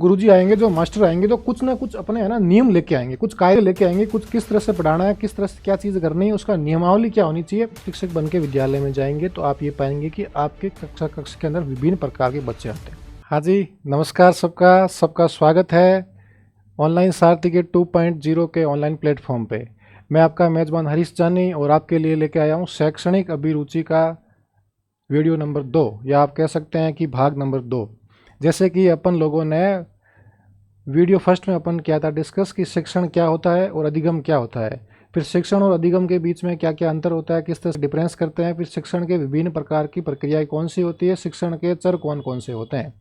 गुरुजी आएंगे, जो मास्टर आएंगे तो कुछ ना कुछ अपने है ना नियम लेके आएंगे, कुछ कायदे लेके आएंगे, कुछ किस तरह से पढ़ाना है, किस तरह से क्या चीज़ करनी है, उसका नियमावली क्या होनी चाहिए। शिक्षक बन के विद्यालय में जाएंगे तो आप ये पाएंगे कि आपके कक्षा के अंदर विभिन्न प्रकार के बच्चे आते हैं। हाँ जी, नमस्कार सबका सबका स्वागत है ऑनलाइन सारथी के 2.0 के ऑनलाइन प्लेटफॉर्म पे। मैं आपका मेज़बान हरीश जानी और आपके लिए लेके आया हूँ शैक्षणिक अभिरुचि का वीडियो नंबर 2, या आप कह सकते हैं कि भाग नंबर 2। जैसे कि अपन लोगों ने वीडियो फर्स्ट में अपन किया था डिस्कस कि शिक्षण क्या होता है और अधिगम क्या होता है, फिर शिक्षण और अधिगम के बीच में क्या क्या अंतर होता है, किस तरह से डिफरेंस करते हैं, फिर शिक्षण के विभिन्न प्रकार की प्रक्रियाएं कौन सी होती है, शिक्षण के चर कौन कौन से होते हैं,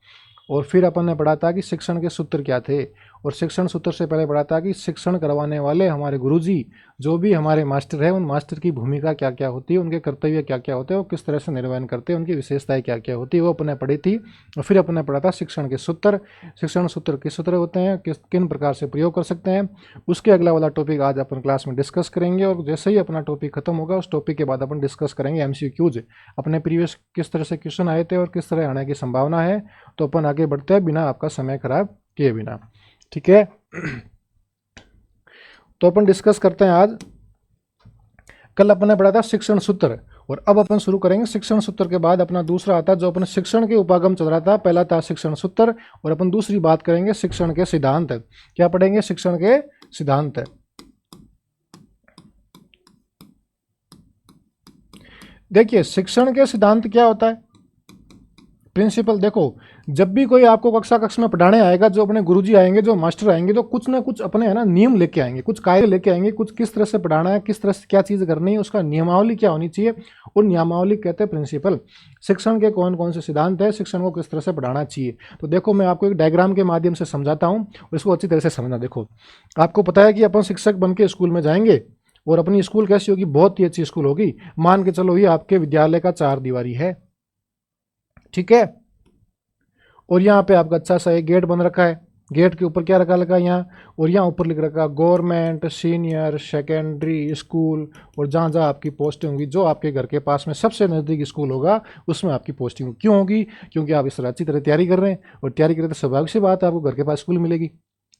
और फिर अपन ने पढ़ा था कि शिक्षण के सूत्र क्या थे, और शिक्षण सूत्र से पहले पढ़ा था कि शिक्षण करवाने वाले हमारे गुरुजी जो भी हमारे मास्टर हैं उन मास्टर की भूमिका क्या क्या होती है, उनके कर्तव्य क्या क्या होते हैं, वो किस तरह से निर्वहन करते हैं, उनकी विशेषताएं क्या क्या होती है, वो अपने पढ़ी थी। और फिर अपने पढ़ा था शिक्षण के सूत्र, शिक्षण सूत्र किस सूत्र होते हैं, किन प्रकार से प्रयोग कर सकते हैं। उसके अगला वाला टॉपिक आज अपन क्लास में डिस्कस करेंगे, और जैसे ही अपना टॉपिक खत्म होगा उस टॉपिक के बाद अपन डिस्कस करेंगे MCQs, अपने प्रीवियस किस तरह से क्वेश्चन आए थे और किस तरह आने की संभावना है। तो अपन आगे बढ़ते हैं बिना आपका समय खराब किए बिना, ठीक है। तो अपन डिस्कस करते हैं आज। कल अपन ने पढ़ा था शिक्षण सूत्र, और अब अपन शुरू करेंगे शिक्षण सूत्र के बाद अपना दूसरा आता है जो अपन शिक्षण के उपागम चल रहा था। पहला था शिक्षण सूत्र, और अपन दूसरी बात करेंगे शिक्षण के सिद्धांत। क्या पढ़ेंगे? शिक्षण के सिद्धांत। देखिए शिक्षण के सिद्धांत क्या होता है, प्रिंसिपल। देखो जब भी कोई आपको कक्षा में पढ़ाने आएगा, जो अपने गुरुजी आएंगे, जो मास्टर आएंगे, तो कुछ ना कुछ अपने है ना नियम लेके आएंगे, कुछ कायदे लेके आएंगे, कुछ किस तरह से पढ़ाना है, किस तरह से क्या चीज़ करनी है, उसका नियमावली क्या होनी चाहिए, और नियमावली कहते हैं प्रिंसिपल। शिक्षण के कौन कौन से सिद्धांत है, शिक्षण को किस तरह से पढ़ाना चाहिए। तो देखो मैं आपको एक डायग्राम के माध्यम से समझाता हूँ, इसको अच्छी तरह से समझना। देखो आपको पता है कि अपन शिक्षक बन के स्कूल में जाएंगे, और अपनी स्कूल कैसी होगी? बहुत ही अच्छी स्कूल होगी। मान के चलो ये आपके विद्यालय का 4 दीवारी है, ठीक है। और यहाँ पे आपका अच्छा सा एक गेट बन रखा है, गेट के ऊपर क्या रखा लगा यहाँ, और यहाँ ऊपर लिख रखा गवर्नमेंट सीनियर सेकेंडरी स्कूल। और जहाँ जहाँ आपकी पोस्टिंग होगी, जो आपके घर के पास में सबसे नज़दीक स्कूल होगा उसमें आपकी पोस्टिंग होगी। क्यों होगी? क्योंकि आप इस तरह अच्छी तरह तैयारी कर रहे हैं, और तैयारी करें तो स्वाभाविक सी बात है आपको घर के पास स्कूल मिलेगी,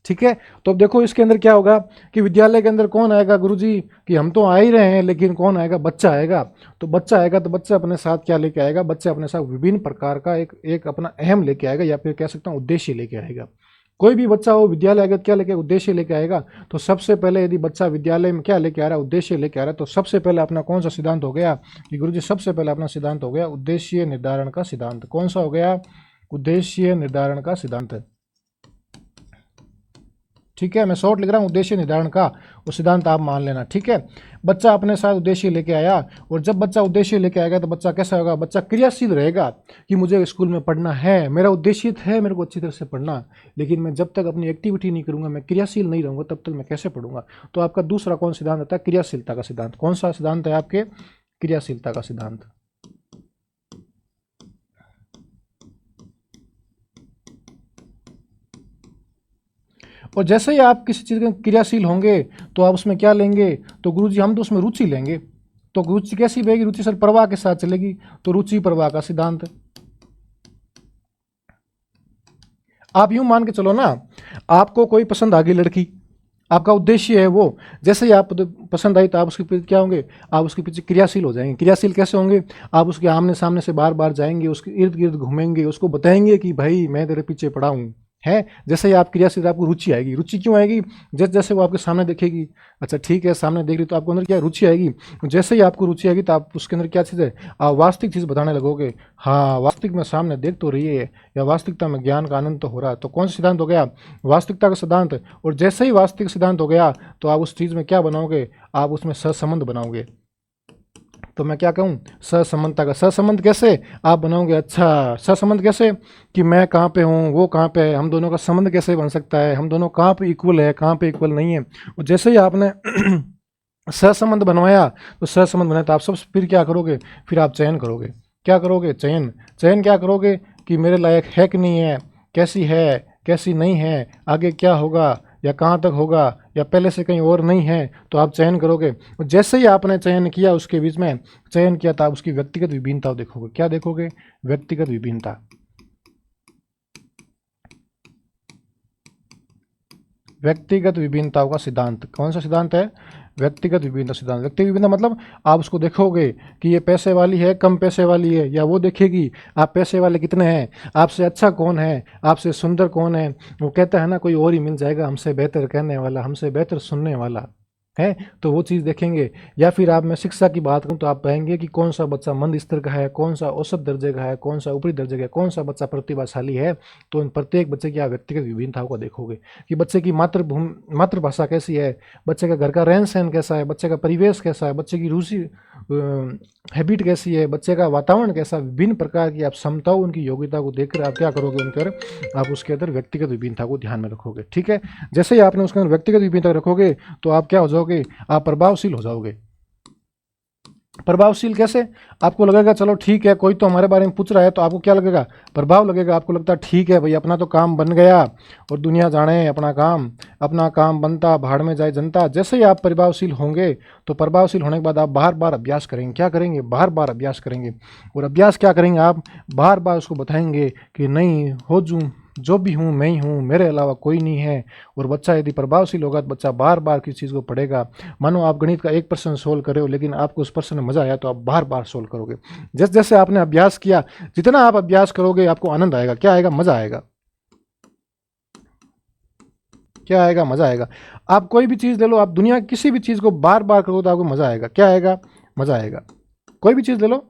ठीक है। तो अब देखो इसके अंदर क्या होगा कि विद्यालय के अंदर कौन आएगा? गुरुजी कि हम तो आ ही रहे हैं, लेकिन कौन आएगा? बच्चा आएगा। तो बच्चा आएगा तो बच्चा अपने साथ क्या लेके आएगा? बच्चा अपने साथ विभिन्न प्रकार का एक अपना अहम लेके आएगा, या फिर कह सकता हूँ उद्देश्य लेके आएगा। कोई भी बच्चा हो विद्यालय आएगा क्या लेके? उद्देश्य लेके आएगा। तो सबसे पहले यदि बच्चा विद्यालय में क्या लेके आ रहा है? उद्देश्य लेके आ रहा है। तो सबसे पहले अपना कौन सा सिद्धांत हो गया कि गुरुजी? सबसे पहले अपना सिद्धांत हो गया उद्देश्य निर्धारण का सिद्धांत। कौन सा हो गया? उद्देश्य निर्धारण का सिद्धांत, ठीक है। मैं शॉर्ट लिख रहा हूँ उद्देश्य निर्धारण का, वो सिद्धांत आप मान लेना, ठीक है। बच्चा अपने साथ उद्देश्य लेके आया, और जब बच्चा उद्देश्य लेके आएगा तो बच्चा कैसा होगा? बच्चा क्रियाशील रहेगा कि मुझे स्कूल में पढ़ना है, मेरा उद्देश्य है मेरे को अच्छी तरह से पढ़ना, लेकिन मैं जब तक अपनी एक्टिविटी नहीं करूंगा, मैं क्रियाशील नहीं रहूंगा, तब तक मैं कैसे पढ़ूंगा। तो आपका दूसरा कौन सिद्धांत आता है? क्रियाशीलता का सिद्धांत। कौन सा सिद्धांत है आपके? क्रियाशीलता का सिद्धांत। और जैसे ही आप किसी चीज़ में क्रियाशील होंगे तो आप उसमें क्या लेंगे? तो गुरुजी हम तो उसमें रुचि लेंगे। तो रुचि कैसी बहेगी? रुचि सर प्रवाह के साथ चलेगी। तो रुचि प्रवाह का सिद्धांत। आप यूं मान के चलो ना, आपको कोई पसंद आ गई लड़की, आपका उद्देश्य है वो, जैसे ही आप पसंद आई तो आप उसके पीछे क्या होंगे? आप उसके पीछे क्रियाशील हो जाएंगे। क्रियाशील कैसे होंगे? आप उसके आमने सामने से बार बार जाएंगे, उसके इर्द गिर्द घूमेंगे, उसको बताएंगे कि भाई मैं तेरे पीछे पड़ा हूँ, है। जैसे ही आप क्रियाशील, आपको रुचि आएगी। रुचि क्यों आएगी? जैसे जैसे वो आपके सामने देखेगी, अच्छा ठीक है सामने देख रही, तो आपको अंदर क्या रुचि आएगी। जैसे ही आपको रुचि आएगी तो आप उसके अंदर क्या चीज़ है? आप वास्तविक चीज़ बताने लगोगे। हाँ वास्तविक में सामने देख तो रही है, या वास्तविकता में ज्ञान का आनंद तो हो रहा है। तो कौन सा सिद्धांत हो गया? वास्तविकता का सिद्धांत। और जैसे ही वास्तविक सिद्धांत हो गया तो आप उस चीज़ में क्या बनाओगे? आप उसमें सहसंबंध बनाओगे। तो मैं क्या कहूँ? सहसंबंधता का सहसंबंध कैसे आप बनाओगे? अच्छा सहसंबंध कैसे कि मैं कहाँ पे हूँ, वो कहाँ पे है, हम दोनों का संबंध कैसे बन सकता है, हम दोनों कहाँ पे इक्वल है, कहाँ पे इक्वल नहीं है। और जैसे ही आपने सहसंबंध बनवाया, तो सहसंबंध बनाया तो आप सब फिर क्या करोगे? फिर आप चयन करोगे। क्या करोगे? चयन। चयन क्या करोगे कि मेरे लायक है कि नहीं है, कैसी है कैसी नहीं है, आगे क्या होगा, या कहाँ तक होगा, या पहले से कहीं और नहीं है, तो आप चयन करोगे। और जैसे ही आपने चयन किया, उसके बीच में चयन किया, तो आप उसकी व्यक्तिगत विभिन्नता देखोगे। क्या देखोगे? व्यक्तिगत विभिन्नता। व्यक्तिगत विभिन्नताओं का सिद्धांत। कौन सा सिद्धांत है? व्यक्तिगत विभिन्नता सिद्धांत। व्यक्तिगत विभिन्नता मतलब आप उसको देखोगे कि ये पैसे वाली है, कम पैसे वाली है, या वो देखेगी आप पैसे वाले कितने हैं, आपसे अच्छा कौन है, आपसे सुंदर कौन है। वो कहता है ना, कोई और ही मिल जाएगा हमसे बेहतर कहने वाला, हमसे बेहतर सुनने वाला है, तो वो चीज़ देखेंगे। या फिर आप, मैं शिक्षा की बात करूं तो आप पाएंगे कि कौन सा बच्चा मंद स्तर का है, कौन सा औसत दर्जे का है, कौन सा ऊपरी दर्जे का है, कौन सा बच्चा प्रतिभाशाली है। तो इन प्रत्येक बच्चे की आप व्यक्तिगत विभिन्नताओं को देखोगे कि बच्चे की मातृभाषा कैसी है, बच्चे का घर का रहन सहन कैसा है, बच्चे का परिवेश कैसा है, बच्चे की रुचि हैबिट कैसी है, बच्चे का वातावरण कैसा, विभिन्न प्रकार की आप क्षमताओं, उनकी योग्यता को देखकर आप क्या करोगे, उनकर आप उसके अंदर व्यक्तिगत विभिन्नता को ध्यान में रखोगे। ठीक है, जैसे ही आपने उसके अंदर व्यक्तिगत विभिन्नता रखोगे तो आप क्या हो जाओगे, आप प्रभावशील हो जाओगे। प्रभावशील कैसे? आपको लगेगा चलो ठीक है, कोई तो हमारे बारे में पूछ रहा है, तो आपको क्या लगेगा, प्रभाव लगेगा। आपको लगता है ठीक है भाई, अपना तो काम बन गया और दुनिया जाने अपना काम बनता, भाड़ में जाए जनता। जैसे ही आप प्रभावशील होंगे तो प्रभावशील होने के बाद आप बार बार अभ्यास करेंगे। क्या करेंगे? बार बार अभ्यास करेंगे। और अभ्यास क्या करेंगे, आप बार बार उसको बताएंगे कि नहीं हो जो भी हूँ मैं ही हूँ, मेरे अलावा कोई नहीं है। और बच्चा यदि प्रभावशील होगा तो बच्चा बार बार किसी चीज़ को पढ़ेगा। मानो आप गणित का एक प्रश्न सोल्व कर रहे हो, लेकिन आपको उस प्रश्न में मजा आया तो आप बार बार सोल्व करोगे। जैसे जैसे आपने अभ्यास किया, जितना आप अभ्यास करोगे आपको आनंद आएगा। क्या आएगा? मजा आएगा। क्या आएगा? मजा आएगा। आप कोई भी चीज़ ले लो, आप दुनिया की किसी भी चीज़ को बार बार करोगे तो आपको मजा आएगा। क्या आएगा? मजा आएगा। कोई भी चीज़ ले लो,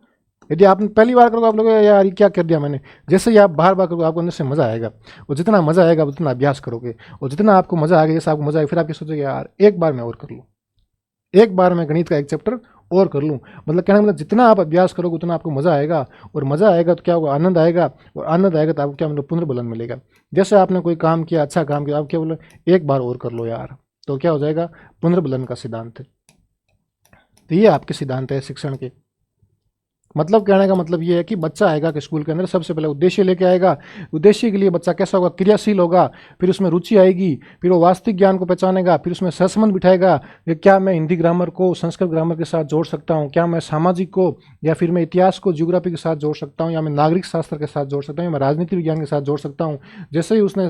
यदि आपने पहली बार करोगे आप लोग यार ये क्या कर दिया मैंने, जैसे ही आप बार बार करोगे आपको अंदर से मजा आएगा। और जितना मजा आएगा उतना अभ्यास करोगे, और जितना आपको मजा आएगा, जैसे आपको मजा आएगा, फिर आप ये सोचोगे यार एक बार मैं और कर लूँ, एक बार मैं गणित का एक चैप्टर और कर लूँ। मतलब कहना मतलब जितना आप अभ्यास करोगे उतना आपको मजा आएगा, और मजा आएगा तो क्या होगा, आनंद आएगा, और आनंद आएगा तो आपको क्या मतलब पुनर्बलन मिलेगा। जैसे आपने कोई काम किया, अच्छा काम किया, आप क्या बोले, एक बार और कर लो यार, तो क्या हो जाएगा, पुनर्बलन का सिद्धांत है। तो ये आपके सिद्धांत है शिक्षण के। मतलब कहने का मतलब ये है कि बच्चा आएगा कि स्कूल के अंदर सबसे पहले उद्देश्य लेके आएगा। उद्देश्य के लिए बच्चा कैसा होगा, क्रियाशील होगा, फिर उसमें रुचि आएगी, फिर वो वास्तविक ज्ञान को पहचानेगा, फिर उसमें सहसंबंध बिठाएगा कि क्या मैं हिंदी ग्रामर को संस्कृत ग्रामर के साथ जोड़ सकता हूँ, क्या मैं सामाजिक को या फिर मैं इतिहास को ज्योग्राफी के साथ जोड़ सकता हूँ, या मैं नागरिक शास्त्र के साथ जोड़ सकता हूँ, या मैं राजनीति विज्ञान के साथ जोड़ सकता हूँ। जैसे ही उसने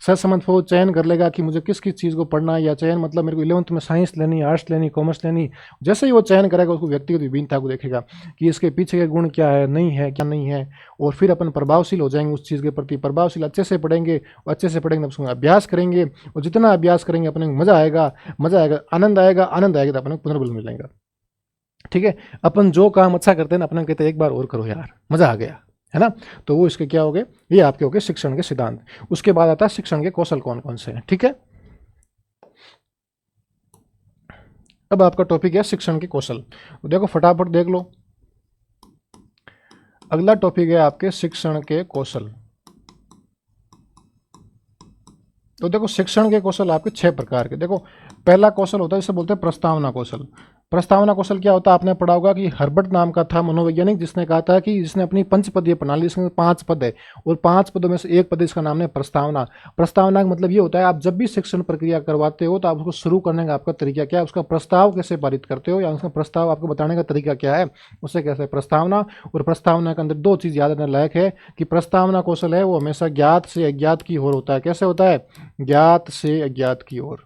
सहसंबंध को चयन कर लेगा कि मुझे किस किस चीज़ को पढ़ना है, या चयन मतलब मेरे को 11th में साइंस लेनी, आर्ट्स लेनी, कॉमर्स लेनी, जैसे ही वो चयन करेगा उसको व्यक्तिगत विभिन्नता को देखेगा कि इसके पीछे के गुण क्या है, नहीं है, क्या नहीं है। और फिर अपन प्रभावशील हो जाएंगे उस चीज़ के प्रति, प्रभावशील अच्छे से पढ़ेंगे, और अच्छे से पढ़ेंगे उसमें अभ्यास करेंगे, और जितना अभ्यास करेंगे अपने को मजा आएगा, मजा आएगा, आनंद आएगा, आनंद आएगा तो अपने को पुनर्बल मिलेगा। ठीक है, अपन जो काम अच्छा करते हैं ना, अपने कहते हैं एक बार और करो यार, मजा आ गया, है ना। तो वो इसके क्या हो गए, ये आपके हो गए शिक्षण के सिद्धांत। उसके बाद आता है शिक्षण के कौशल कौन कौन से हैं। ठीक है, अब आपका टॉपिक है शिक्षण के कौशल। देखो फटाफट देख लो, अगला टॉपिक है आपके शिक्षण के कौशल। तो देखो शिक्षण के कौशल आपके 6 प्रकार के। देखो पहला कौशल होता है जिसे बोलते हैं प्रस्तावना कौशल। प्रस्तावना कौशल क्या होता है, आपने पढ़ा होगा कि हर्बर्ट नाम का था मनोवैज्ञानिक, जिसने कहा था कि जिसने अपनी पंचपदीय प्रणाली, इसमें 5 पद है और 5 पदों में से एक पद इसका नाम है प्रस्तावना। प्रस्तावना का मतलब ये होता है आप जब भी शिक्षण प्रक्रिया करवाते हो तो आप उसको शुरू करने का आपका तरीका क्या है, उसका प्रस्ताव कैसे पारित करते हो, या उसका प्रस्ताव आपको बताने का तरीका क्या है, उसे कैसे प्रस्तावना। और प्रस्तावना के अंदर 2 चीज़ याद रखने लायक है कि प्रस्तावना कौशल है वो हमेशा ज्ञात से अज्ञात की ओर होता है। कैसे होता है, ज्ञात से अज्ञात की ओर।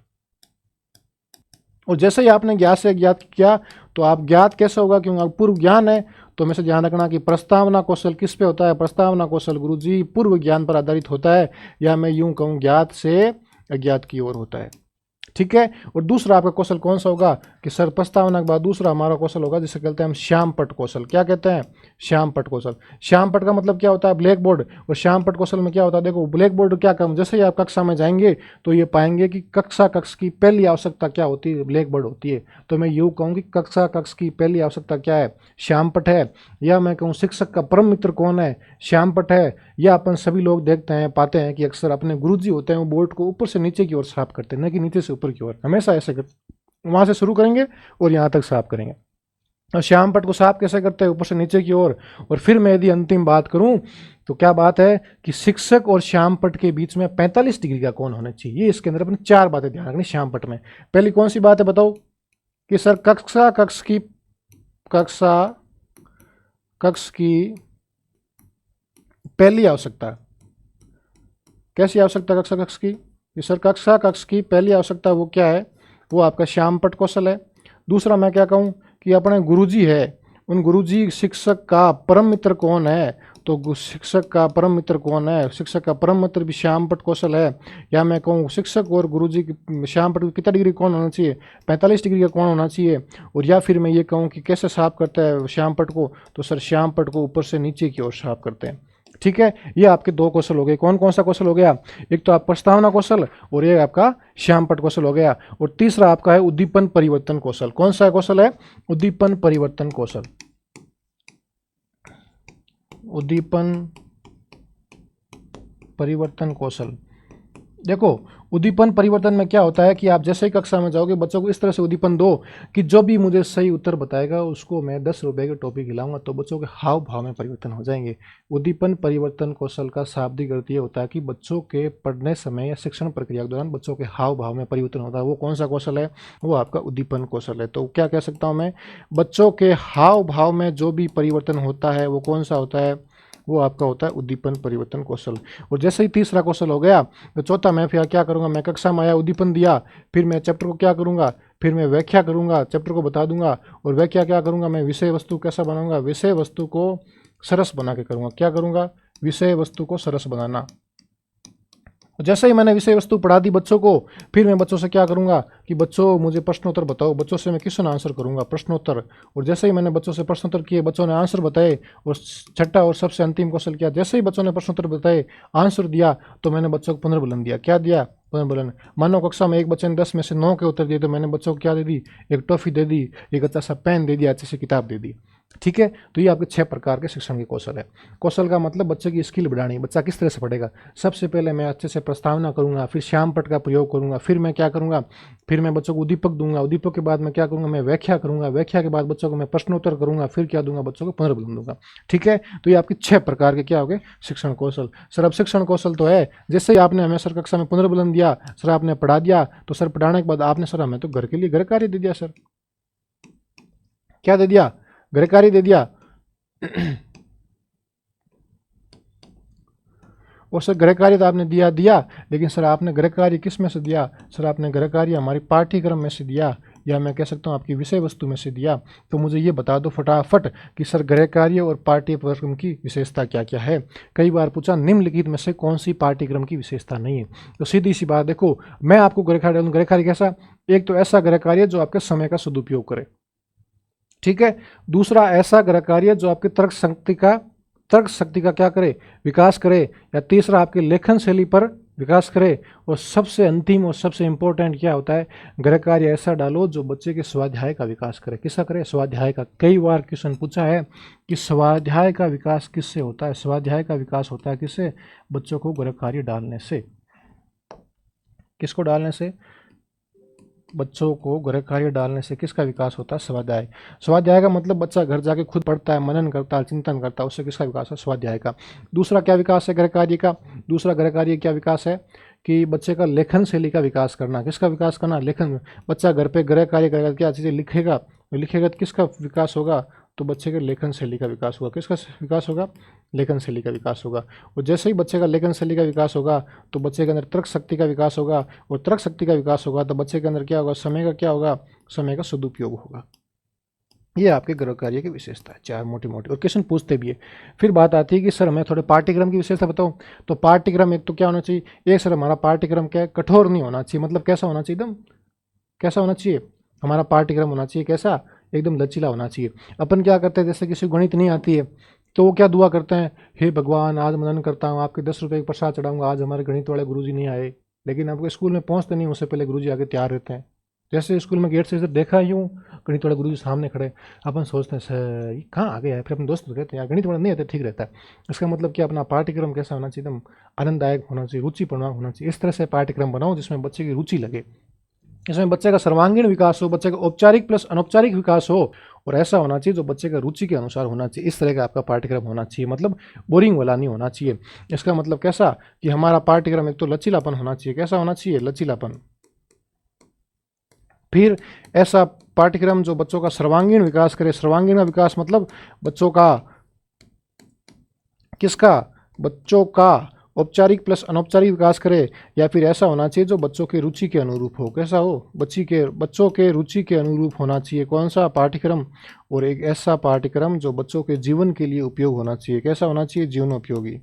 और जैसे ही आपने ज्ञात से ज्ञात किया तो आप ज्ञात कैसे होगा, क्योंकि पूर्व ज्ञान है। तो हमेशा ध्यान रखना कि प्रस्तावना कौशल किस पे होता है, प्रस्तावना कौशल गुरुजी पूर्व ज्ञान पर आधारित होता है, या मैं यूं कहूं ज्ञात से अज्ञात की ओर होता है। ठीक है, और दूसरा आपका कौशल कौन सा होगा कि सर प्रस्तावना के बाद दूसरा हमारा कौशल होगा जिसे कहते हैं हम श्यामपट कौशल। क्या कहते हैं, श्यामपट कौशल। श्यामपट का मतलब क्या होता है, ब्लैक बोर्ड। और श्यामपट कौशल में क्या होता है, देखो ब्लैक बोर्ड क्या काम, जैसे ही आप कक्षा में जाएंगे तो ये पाएंगे कि कक्ष की पहली आवश्यकता क्या होती है, ब्लैक बोर्ड होती है। तो मैं यूँ कहूँ कि कक्ष की पहली आवश्यकता क्या है, श्यामपट है। या मैं कहूँ शिक्षक का परम मित्र कौन है, श्यामपट है। या अपन सभी लोग देखते हैं, पाते हैं कि अक्सर अपने गुरुजी होते हैं वो बोर्ड को ऊपर से नीचे की ओर साफ करते हैं, न कि नीचे से ऊपर की ओर। हमेशा ऐसे वहां से शुरू करेंगे और यहाँ तक साफ करेंगे। और श्यामपट को साफ कैसे करते हैं, ऊपर से नीचे की ओर। और फिर मैं यदि अंतिम बात करूं तो क्या बात है कि शिक्षक और श्यामपट के बीच में 45 डिग्री का कोण होना चाहिए। इसके अंदर अपने 4 बातें ध्यान रखनी श्यामपट में। पहली कौन सी बात है बताओ, कि सर कक्ष की पहली आवश्यकता। कैसी आवश्यकता कक्ष की, कि सर कक्षा कक्ष की पहली आवश्यकता वो क्या है, वो आपका श्यामपट्ट कौशल है। दूसरा मैं क्या कहूँ कि अपने गुरुजी है, उन गुरुजी शिक्षक का परम मित्र कौन है, तो शिक्षक का परम मित्र कौन है, शिक्षक का परम मित्र भी श्यामपट्ट कौशल है। या मैं कहूँ शिक्षक और गुरुजी की श्यामपट्ट की कितना डिग्री कौन होना चाहिए, 45 डिग्री का कौन होना चाहिए। और या फिर मैं ये कहूँ कि कैसे साफ करता है श्यामपट्ट को, तो सर श्यामपट्ट को ऊपर से नीचे की ओर साफ करते हैं। ठीक है, ये आपके दो कौशल हो गए। कौन कौन सा कौशल हो गया, एक तो आप प्रस्तावना कौशल और ये आपका श्यामपट्ट कौशल हो गया। और तीसरा आपका है उद्दीपन परिवर्तन कौशल। कौन सा कौशल है, उद्दीपन परिवर्तन कौशल। उद्दीपन परिवर्तन कौशल। देखो उद्दीपन परिवर्तन में क्या होता है कि आप जैसे ही कक्षा में जाओगे बच्चों को इस तरह से उद्दीपन दो कि जो भी मुझे सही उत्तर बताएगा उसको मैं 10 रुपए की टॉफी खिलाऊंगा, तो बच्चों के हाव भाव में परिवर्तन हो जाएंगे। उद्दीपन परिवर्तन कौशल का शाब्दिक अर्थ ये होता है कि बच्चों के पढ़ने समय या शिक्षण प्रक्रिया के दौरान बच्चों के हाव भाव में परिवर्तन होता है। वो कौन सा कौशल है, वो आपका उद्दीपन कौशल है। तो क्या कह सकता हूँ मैं, बच्चों के हाव भाव में जो भी परिवर्तन होता है वो कौन सा होता है, वो आपका होता है उद्दीपन परिवर्तन कौशल। और जैसे ही तीसरा कौशल हो गया तो चौथा मैं फिर क्या करूंगा, मैं कक्षा में आया उद्दीपन दिया, फिर मैं चैप्टर को क्या करूंगा, फिर मैं व्याख्या करूंगा, चैप्टर को बता दूंगा। और व्याख्या क्या करूंगा, मैं विषय वस्तु कैसा बनाऊंगा, विषय वस्तु को सरस बना के करूंगा। क्या करूंगा, विषय वस्तु को सरस बनाना। जैसे ही मैंने विषय वस्तु पढ़ा दी बच्चों को, फिर मैं बच्चों से क्या करूंगा कि बच्चों मुझे प्रश्नोत्तर बताओ। बच्चों से मैं क्वेश्चन आंसर करूंगा, प्रश्नोत्तर। और जैसे ही मैंने बच्चों से प्रश्नोत्तर किए, बच्चों ने आंसर बताए। और छठा और सबसे अंतिम कौशल किया, जैसे ही बच्चों ने प्रश्नोत्तर बताए, आंसर दिया, तो मैंने बच्चों को पुनर्बलन दिया। क्या दिया, पुनर्बलन। मानो कक्षा में एक बच्चे ने 10 में से 9 के उत्तर दिए, तो मैंने बच्चों को क्या दे दी, एक टॉफी दे दी, एक अच्छा सा पेन दे दिया, अच्छी सी किताब दे दी। ठीक है, तो ये आपके 6 प्रकार के शिक्षण के कौशल है। कौशल का मतलब बच्चे की स्किल बढ़ानी, बच्चा किस तरह से पढ़ेगा। सबसे पहले मैं अच्छे से प्रस्तावना करूंगा, फिर श्यामपट्ट का प्रयोग करूंगा, फिर मैं क्या करूंगा, फिर मैं बच्चों को उद्दीपक दूंगा, उद्दीपक के बाद मैं क्या करूंगा, मैं व्याख्या करूंगा, व्याख्या के बाद बच्चों को मैं प्रश्नोत्तर करूंगा, फिर क्या दूंगा, बच्चों को पुनर्बलन दूंगा। ठीक है, तो ये आपके 6 प्रकार के क्या हो गए, शिक्षण कौशल। सर अब शिक्षण कौशल तो है, जैसे ही आपने हमें सर कक्षा में पुनर्बलन दिया, सर आपने पढ़ा दिया, तो सर पढ़ाने के बाद आपने सर हमें तो घर के लिए घर कार्य दे दिया। सर क्या दे दिया, घर कार्य दे दिया। और सर गृह कार्य तो आपने दिया, लेकिन सर आपने गृह कार्य किस में से दिया, सर आपने गृह कार्य हमारी पाठ्यक्रम में से दिया, या मैं कह सकता हूँ आपकी विषय वस्तु में से दिया। तो मुझे ये बता दो फटाफट कि सर गृह कार्य और पाठ्यक्रम की विशेषता क्या क्या है। कई बार पूछा निम्नलिखित में से कौन सी पाठ्यक्रम की विशेषता नहीं है। तो सीधी सी बात देखो, मैं आपको गृह कार्य, गृह कार्य कैसा, एक तो ऐसा गृह कार्य जो आपके समय का सदुपयोग करे। ठीक है, दूसरा ऐसा गृह कार्य जो आपके तर्क शक्ति का क्या करे, विकास करे। या तीसरा आपके लेखन शैली पर विकास करे। और सबसे अंतिम और सबसे इंपॉर्टेंट क्या होता है, गृह कार्य ऐसा डालो जो बच्चे के स्वाध्याय का विकास करे। किसका करे, स्वाध्याय का। कई बार क्वेश्चन पूछा है कि स्वाध्याय का विकास किससे होता है, स्वाध्याय का विकास होता है किससे, बच्चों को गृह कार्य डालने से। किसको डालने से, बच्चों को गृह कार्य डालने से किसका विकास होता है, स्वाध्याय। स्वाध्याय का मतलब बच्चा घर जाके खुद पढ़ता है, मनन करता है, चिंतन करता है, उससे किसका विकास है, स्वाध्याय का। दूसरा क्या विकास है गृह कार्य का, दूसरा गृह कार्य क्या विकास है कि बच्चे का लेखन शैली का विकास करना। किसका विकास करना, लेखन। बच्चा घर पे गृह कार्य करेगा, क्या चीज़ें लिखेगा, लिखेगा तो किसका विकास होगा, तो बच्चे के लेखन शैली का विकास होगा। किसका विकास होगा, लेखन शैली का विकास होगा। और जैसे ही बच्चे का लेखन शैली का विकास होगा तो बच्चे के अंदर तर्क शक्ति का विकास होगा। और तर्क शक्ति का विकास होगा तो बच्चे के अंदर क्या होगा, समय का क्या होगा, समय का सदुपयोग होगा। ये आपके गृह कार्य की विशेषता है, चार मोटी मोटी, और क्वेश्चन पूछते भी है। फिर बात आती है कि सर हमें थोड़े पाठ्यक्रम की विशेषता बताओ। तो पाठ्यक्रम एक तो क्या होना चाहिए, एक सर हमारा पाठ्यक्रम क्या है, कठोर नहीं होना चाहिए। मतलब कैसा होना चाहिए, एकदम कैसा होना चाहिए, हमारा पाठ्यक्रम होना चाहिए कैसा, एकदम लचीला होना चाहिए। अपन क्या करते हैं, जैसे किसी को गणित नहीं आती है तो वो क्या दुआ करते हैं, हे भगवान आज मनन करता हूँ, आपके 10 रुपये का प्रसाद चढ़ाऊंगा, आज हमारे गणित वाले गुरुजी नहीं आए। लेकिन आपको स्कूल में पहुँचते नहीं, उससे पहले गुरुजी आगे तैयार रहते हैं। जैसे स्कूल में गेट से इधर देखा ही हूँ, गणित वाले गुरुजी सामने खड़े, अपन सोचते हैं सर ये कहाँ आ गया है। फिर अपने दोस्त कहते हैं यार गणित वाला नहीं आता, ठीक रहता है। इसका मतलब कि अपना पाठ्यक्रम कैसा होना चाहिए, एकदम आनंददायक होना चाहिए, रुचिपूर्ण होना चाहिए। इस तरह से पाठ्यक्रम बनाओ जिसमें बच्चे की रुचि लगे, इसमें बच्चे का सर्वांगीण विकास हो, बच्चे का औपचारिक प्लस अनौपचारिक विकास हो, और ऐसा होना चाहिए जो बच्चे का रुचि के अनुसार होना चाहिए। इस तरह का आपका पाठ्यक्रम होना चाहिए, मतलब बोरिंग वाला नहीं होना चाहिए। इसका मतलब कैसा कि हमारा पाठ्यक्रम एक तो लचीलापन होना चाहिए। कैसा होना चाहिए, लचीलापन। फिर ऐसा पाठ्यक्रम जो बच्चों का सर्वांगीण विकास करे। सर्वांगीण का विकास मतलब बच्चों का किसका, बच्चों का औपचारिक प्लस अनौपचारिक विकास करे, या फिर ऐसा होना चाहिए जो बच्चों के रुचि के अनुरूप हो। कैसा हो? बच्चों के रुचि के अनुरूप होना चाहिए। कौन सा पाठ्यक्रम? और एक ऐसा पाठ्यक्रम जो बच्चों के जीवन के लिए उपयोग होना चाहिए। कैसा होना चाहिए? जीवनोपयोगी।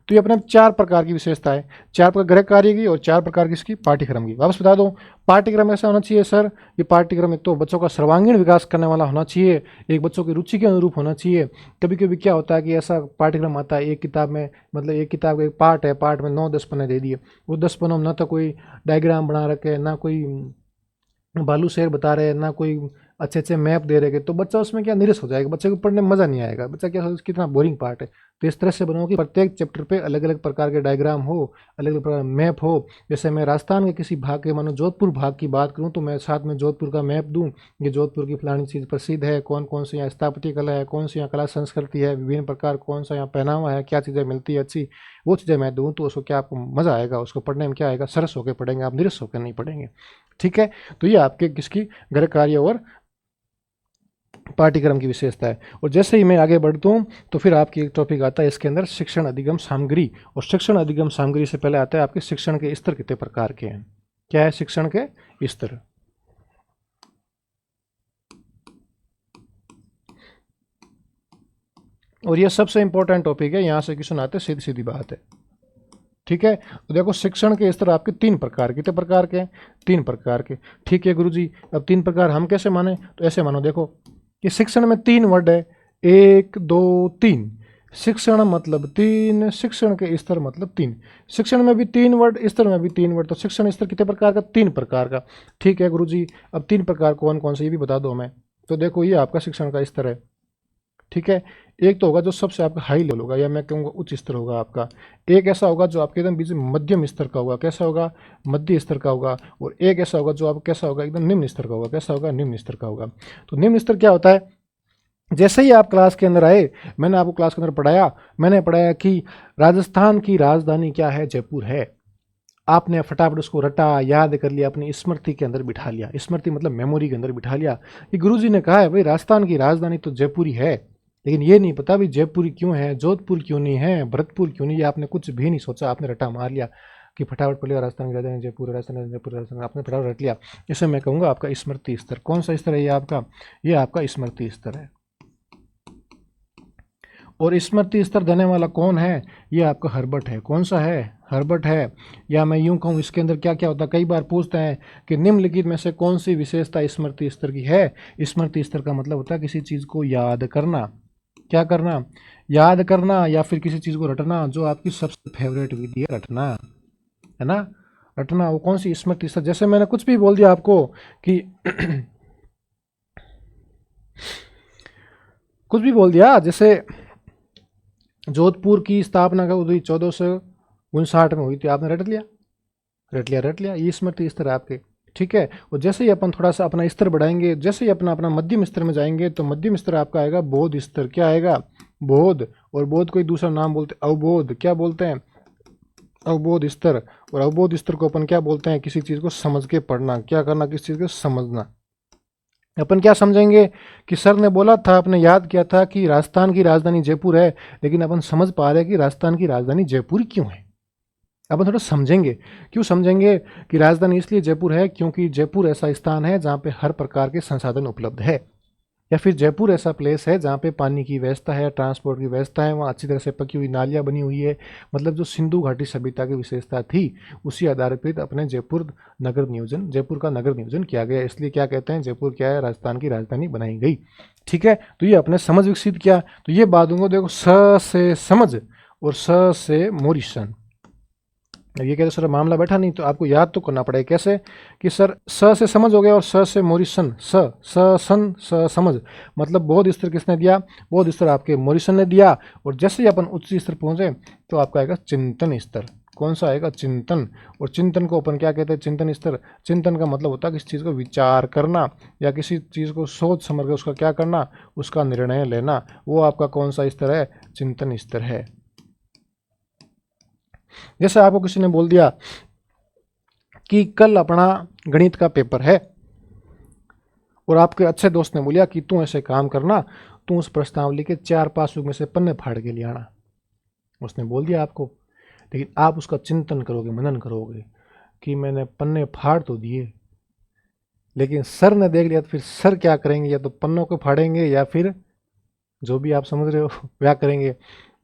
तो ये अपने 4 प्रकार की विशेषता है, 4 प्रकार गृह कार्य की और 4 प्रकार की इसकी पाठ्यक्रम की। वापस बता दो, पाठ्यक्रम ऐसा होना चाहिए सर, ये पाठ्यक्रम एक तो बच्चों का सर्वांगीण विकास करने वाला होना चाहिए, एक बच्चों की रुचि के अनुरूप होना चाहिए। कभी कभी क्या होता है कि ऐसा पाठ्यक्रम आता है एक किताब में, मतलब एक किताब का एक पार्ट है, पार्ट में 9-10 पन्ने दे दिए, वो 10 पन्नों में ना तो कोई डायग्राम बना रखे, ना कोई बालू शहर बता रहे हैं, ना कोई अच्छे अच्छे मैप दे रहे, तो बच्चा उसमें क्या निरस हो जाएगा, बच्चे को पढ़ने में मज़ा नहीं आएगा, बच्चा क्या सोचेगा कितना बोरिंग पार्ट है। तो इस तरह से बनाओ कि प्रत्येक चैप्टर पे अलग अलग प्रकार के डायग्राम हो, अलग अलग प्रकार मैप हो। जैसे मैं राजस्थान के किसी भाग के, मानो जोधपुर भाग की बात करूँ, तो मैं साथ में जोधपुर का मैप दूँ, ये जोधपुर की फलानी चीज़ प्रसिद्ध है, कौन कौन सी यहाँ स्थापत्य कला है, कौन सी यहाँ कला संस्कृति है, विभिन्न प्रकार कौन सा यहाँ पहनावा है, क्या चीज़ें मिलती है अच्छी, वो चीज़ें मैं दूँ, तो उसको क्या आपको मज़ा आएगा, उसको पढ़ने में क्या आएगा, सरस होकर पढ़ेंगे आप, निरस होकर नहीं पढ़ेंगे। ठीक है, तो ये आपके किसकी गृह कार्य और पाठ्यक्रम की विशेषता है। और जैसे ही मैं आगे बढ़ता हूँ तो फिर आपकी एक टॉपिक आता है इसके अंदर, शिक्षण अधिगम सामग्री। और शिक्षण अधिगम सामग्री से पहले आता है आपके शिक्षण के स्तर कितने प्रकार के हैं। क्या है शिक्षण के स्तर? और ये सबसे इंपॉर्टेंट टॉपिक है, यहाँ से क्वेश्चन आते हैं, सीधी सीधी बात है। ठीक है, तो देखो शिक्षण के स्तर आपके 3 प्रकार, कितने प्रकार के? 3 प्रकार के। ठीक है गुरुजी, अब 3 प्रकार हम कैसे माने? तो ऐसे मानो, देखो कि शिक्षण में 3 वर्ड है, 1 2 3। शिक्षण मतलब 3, शिक्षण के स्तर मतलब 3। शिक्षण में भी 3 वर्ड, स्तर में भी 3 वर्ड, तो शिक्षण स्तर कितने प्रकार का? 3 प्रकार का। ठीक है गुरुजी, अब 3 प्रकार कौन कौन से ये भी बता दो हमें। तो देखो ये आपका शिक्षण का स्तर है। ठीक है, एक तो होगा जो सबसे आपका हाई लेवल होगा, या मैं कहूँगा उच्च स्तर होगा आपका। एक ऐसा होगा जो आपके एकदम बीच मध्यम स्तर का होगा, कैसा होगा? मध्य स्तर का होगा। और एक ऐसा होगा जो आप कैसा होगा? एकदम निम्न स्तर का होगा, कैसा होगा? निम्न स्तर का होगा। तो निम्न स्तर क्या होता है? जैसे ही आप क्लास के अंदर आए, मैंने आपको क्लास के अंदर पढ़ाया, मैंने पढ़ाया कि राजस्थान की राजधानी क्या है? जयपुर है। आपने फटाफट उसको रटा, याद कर लिया, अपनी स्मृति के अंदर बिठा लिया। स्मृति मतलब मेमोरी के अंदर बिठा लिया कि गुरुजी ने कहा है भाई राजस्थान की राजधानी तो जयपुर ही है, लेकिन ये नहीं पता भी जयपुर क्यों है, जोधपुर क्यों नहीं है, भरतपुर क्यों नहीं है। आपने कुछ भी नहीं सोचा, आपने रटा मार लिया कि फटाफट पढ़ लिया राजस्थान की राजधानी जयपुर, राजस्थान जयपुर, राजस्थान, आपने फटाफट रट लिया। इसे मैं कहूँगा आपका स्मृति स्तर। कौन सा स्तर है ये आपका? ये आपका स्मृति स्तर है। और स्मृति स्तर देने वाला कौन है? ये आपका हर्बर्ट है। कौन सा है? हर्बर्ट है। या मैं यूं कहूँ इसके अंदर क्या क्या होता है, कई बार पूछते हैं कि निम्नलिखित में से कौन सी विशेषता स्मृति स्तर की है। स्मृति स्तर का मतलब होता है किसी चीज़ को याद करना। क्या करना? याद करना, या फिर किसी चीज़ को रटना। जो आपकी सबसे फेवरेट विधि है रटना, है ना, रटना। वो कौन सी स्मृति स्तर? जैसे मैंने कुछ भी बोल दिया आपको कि कुछ भी बोल दिया, जैसे जोधपुर की स्थापना कब हुई? 1459 में हुई थी। आपने रट लिया, रट लिया, रट लिया। ये स्मृति स्तर है आपके। ठीक है, और जैसे ही अपन थोड़ा सा अपना स्तर बढ़ाएंगे, जैसे ही अपना अपना मध्यम स्तर में जाएंगे, तो मध्यम स्तर आपका आएगा बोध स्तर। क्या आएगा? बोध। और बोध को दूसरा नाम बोलते हैं अवबोध। क्या बोलते हैं? अवबोध स्तर। और अवबोध स्तर को अपन क्या बोलते हैं? किसी चीज़ को समझ के पढ़ना। क्या करना? किसी चीज़ को समझना। अपन क्या समझेंगे कि सर ने बोला था, आपने याद किया था कि राजस्थान की राजधानी जयपुर है, लेकिन अपन समझ पा रहे हैं कि राजस्थान की राजधानी जयपुर क्यों है। अपन थोड़ा समझेंगे। क्यों समझेंगे कि राजधानी इसलिए जयपुर है क्योंकि जयपुर ऐसा स्थान है जहाँ पे हर प्रकार के संसाधन उपलब्ध है, या फिर जयपुर ऐसा प्लेस है जहाँ पे पानी की व्यवस्था है, ट्रांसपोर्ट की व्यवस्था है, वहाँ अच्छी तरह से पकी हुई नालियाँ बनी हुई है। मतलब जो सिंधु घाटी सभ्यता की विशेषता थी, उसी आधार पर अपने जयपुर जयपुर का नगर नियोजन किया गया। इसलिए क्या कहते हैं, जयपुर क्या है? राजस्थान की राजधानी बनाई गई। ठीक है, तो ये अपने समझ विकसित किया। तो ये बातों को देखो, स से समझ और स से मोरिशन। ये कहते सर मामला बैठा नहीं, तो आपको याद तो करना पड़ेगा। कैसे? कि सर स से समझ हो गया और स से मोरिसन। स समझ मतलब बोध स्तर किसने दिया? बोध स्तर आपके मोरिसन ने दिया। और जैसे ही अपन उच्च स्तर पहुंचे तो आपका आएगा चिंतन स्तर। कौन सा आएगा? चिंतन। और चिंतन को अपन क्या कहते हैं? चिंतन स्तर। चिंतन का मतलब होता है किसी चीज़ को विचार करना, या किसी चीज़ को सोच समझ कर उसका क्या करना, उसका निर्णय लेना। वो आपका कौन सा स्तर है? चिंतन स्तर है। जैसे आपको किसी ने बोल दिया कि कल अपना गणित का पेपर है, और आपके अच्छे दोस्त ने बोलिया कि तू ऐसे काम करना, तू उस प्रश्नावली के 4 पासों में से पन्ने फाड़ के ले आना। उसने बोल दिया आपको, लेकिन आप उसका चिंतन करोगे, मनन करोगे कि मैंने पन्ने फाड़ तो दिए, लेकिन सर ने देख लिया तो फिर सर क्या करेंगे, या तो पन्नों को फाड़ेंगे या फिर जो भी आप समझ रहे हो वह करेंगे,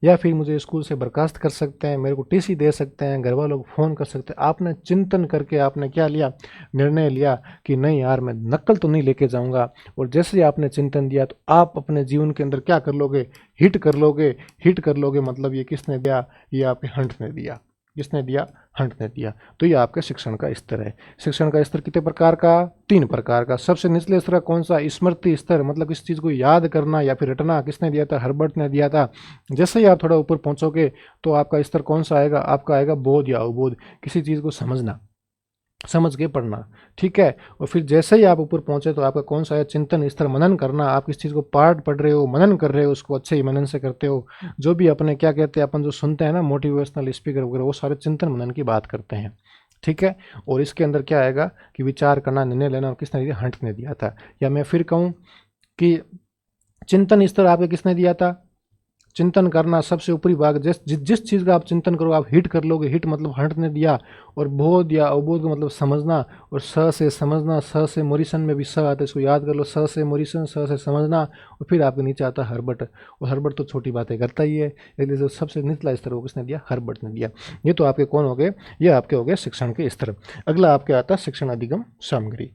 या फिर मुझे स्कूल से बर्खास्त कर सकते हैं, मेरे को टीसी दे सकते हैं, घर वालों को फ़ोन कर सकते हैं। आपने चिंतन करके आपने क्या लिया, निर्णय लिया कि नहीं यार मैं नकल तो नहीं लेके जाऊंगा। और जैसे ही आपने चिंतन दिया तो आप अपने जीवन के अंदर क्या कर लोगे, हिट कर लोगे। हिट कर लोगे मतलब ये किसने दिया, ये आपके हंट ने दिया। किसने दिया, हंट ने दिया। तो ये आपके शिक्षण का स्तर है। शिक्षण का स्तर कितने प्रकार का, 3 प्रकार का। सबसे निचले स्तर का कौन सा, स्मृति स्तर, मतलब इस चीज़ को याद करना या फिर रटना, किसने दिया था, हर्बर्ट ने दिया था। जैसे ही आप थोड़ा ऊपर पहुंचोगे तो आपका स्तर कौन सा आएगा, आपका आएगा बोध या अवबोध, किसी चीज़ को समझना, समझ के पढ़ना। ठीक है। और फिर जैसे ही आप ऊपर पहुंचे तो आपका कौन सा है, चिंतन स्तर, मनन करना। आप किस चीज़ को पाठ पढ़ रहे हो, मनन कर रहे हो, उसको अच्छे ही मनन से करते हो। जो भी अपने क्या कहते हैं, अपन जो सुनते हैं ना मोटिवेशनल स्पीकर वगैरह, वो सारे चिंतन मनन की बात करते हैं। ठीक है। और इसके अंदर क्या आएगा कि विचार करना, निर्णय लेना, किसने दिया, हंट ने दिया था। या मैं फिर कहूँ कि चिंतन स्तर आपके किसने दिया था, चिंतन करना सबसे ऊपरी भाग, जिस चीज़ का आप चिंतन करो आप हिट कर लोगे, हिट मतलब हंट ने दिया। और बोध या अवबोध का मतलब समझना, और स से समझना, स से मोरिसन में भी स आता है, इसको याद कर लो, स से मोरिसन, स से समझना। और फिर आपके नीचे आता है हर्बर्ट, और हर्बर्ट तो छोटी बातें करता ही है, इसलिए जो सबसे निचला स्तर वो किसने दिया, हर्बर्ट ने दिया। ये तो आपके कौन हो गए, ये आपके हो गए शिक्षण के स्तर। अगला आपके आता है शिक्षण अधिगम सामग्री।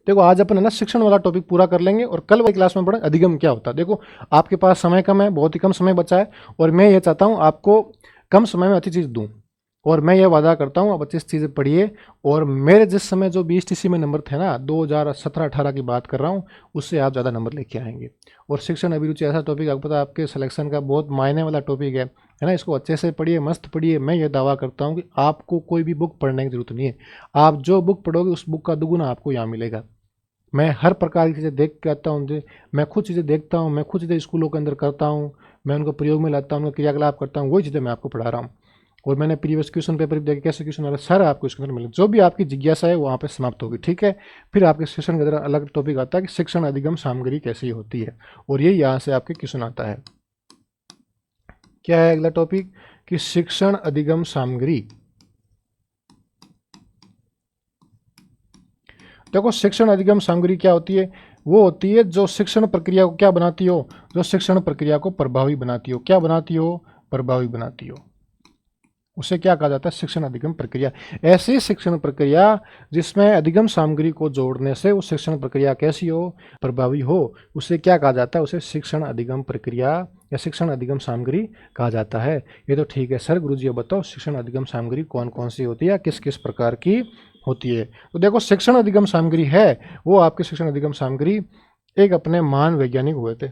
देखो आज अपन है ना शिक्षण वाला टॉपिक पूरा कर लेंगे, और कल वाली क्लास में पढ़ें अधिगम क्या होता है। देखो आपके पास समय कम है, बहुत ही कम समय बचा है, और मैं ये चाहता हूँ आपको कम समय में अच्छी चीज़ दूँ। और मैं ये वादा करता हूँ आप अच्छी चीज़ें पढ़िए। और मेरे जिस समय जो BSTC में नंबर थे ना, 2017-18 की बात कर रहा हूँ, उससे आप ज़्यादा नंबर लेके आएंगे। और शिक्षण अभिरुचि ऐसा टॉपिक आपको पता है, आपके सिलेक्शन का बहुत मायने वाला टॉपिक है ना। इसको अच्छे से पढ़िए, मस्त पढ़िए। मैं ये दावा करता हूँ कि आपको कोई भी बुक पढ़ने की जरूरत नहीं है। आप जो बुक पढ़ोगे उस बुक का दुगुना आपको यहाँ मिलेगा। मैं हर प्रकार की चीज़ें देख के आता हूँ, मैं खुद चीज़ें देखता हूँ, मैं खुद चीज़ें स्कूलों के अंदर करता हूँ, मैं उनको प्रयोग में लाता हूँ, उनका क्रियाकलाप करता हूँ, वही चीज़ें मैं आपको पढ़ा रहा हूँ। और मैंने प्रीवियस क्वेश्चन पेपर भी देखे कैसे क्वेश्चन आ रहा है, सारा आपको इसके अंदर मिले। जो भी आपकी जिज्ञासा है वहाँ पे समाप्त होगी। ठीक है। फिर आपके शिक्षण के अंदर अलग टॉपिक आता है कि शिक्षण अधिगम सामग्री कैसी होती है, और ये यहाँ से आपके क्वेश्चन आता है। क्या है अगला टॉपिक, कि शिक्षण अधिगम सामग्री। देखो शिक्षण अधिगम सामग्री क्या होती है, वो होती है जो शिक्षण प्रक्रिया को क्या बनाती हो, जो शिक्षण प्रक्रिया को प्रभावी बनाती हो। क्या बनाती हो, प्रभावी बनाती हो। उसे क्या कहा जाता है, शिक्षण अधिगम प्रक्रिया। ऐसी शिक्षण प्रक्रिया जिसमें अधिगम सामग्री को जोड़ने से वो शिक्षण प्रक्रिया कैसी हो, प्रभावी हो, उसे क्या कहा जाता है, उसे शिक्षण अधिगम प्रक्रिया या शिक्षण अधिगम सामग्री कहा जाता है। ये तो ठीक है सर, गुरुजी ये बताओ शिक्षण अधिगम सामग्री कौन कौन सी होती है, किस किस प्रकार की होती है। तो देखो शिक्षण अधिगम सामग्री है वो आपके शिक्षण अधिगम सामग्री एक अपने महान वैज्ञानिक हुए थे।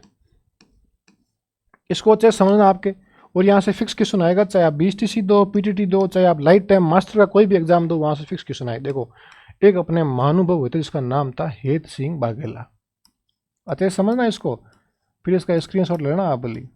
इसको अच्छे समझना आपके, और यहाँ से फिक्स क्वेश्चन आएगा, चाहे आप BSTC दो, PTT दो, चाहे आप लाइफ टाइम मास्टर का कोई भी एग्जाम दो, वहाँ से फिक्स क्वेश्चन आए। देखो एक अपने महानुभव हुए थे जिसका नाम था हेत सिंह बाघेला। अच्छे समझना इसको, फिर इसका स्क्रीनशॉट लेना आप बोली।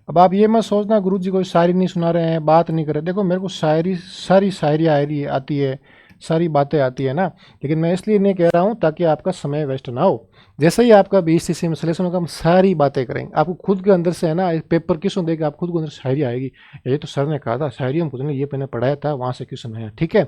अब आप ये मत सोचना गुरुजी कोई शायरी नहीं सुना रहे हैं, बात नहीं कर रहे। देखो मेरे को शायरी, सारी शायरी आती है, सारी बातें आती है ना, लेकिन मैं इसलिए नहीं कह रहा हूँ ताकि आपका समय वेस्ट ना हो। जैसे ही आपका BSTC में सिलेक्शन होगा हम सारी बातें करेंगे, आपको खुद के अंदर से है ना, एक पेपर क्वेश्चन देगा, आप खुद के अंदर शायरी आएगी, ये तो सर ने कहा था शायरी, हम खुद ने ये मैंने पढ़ाया था, वहाँ से क्वेश्चन आया। ठीक है।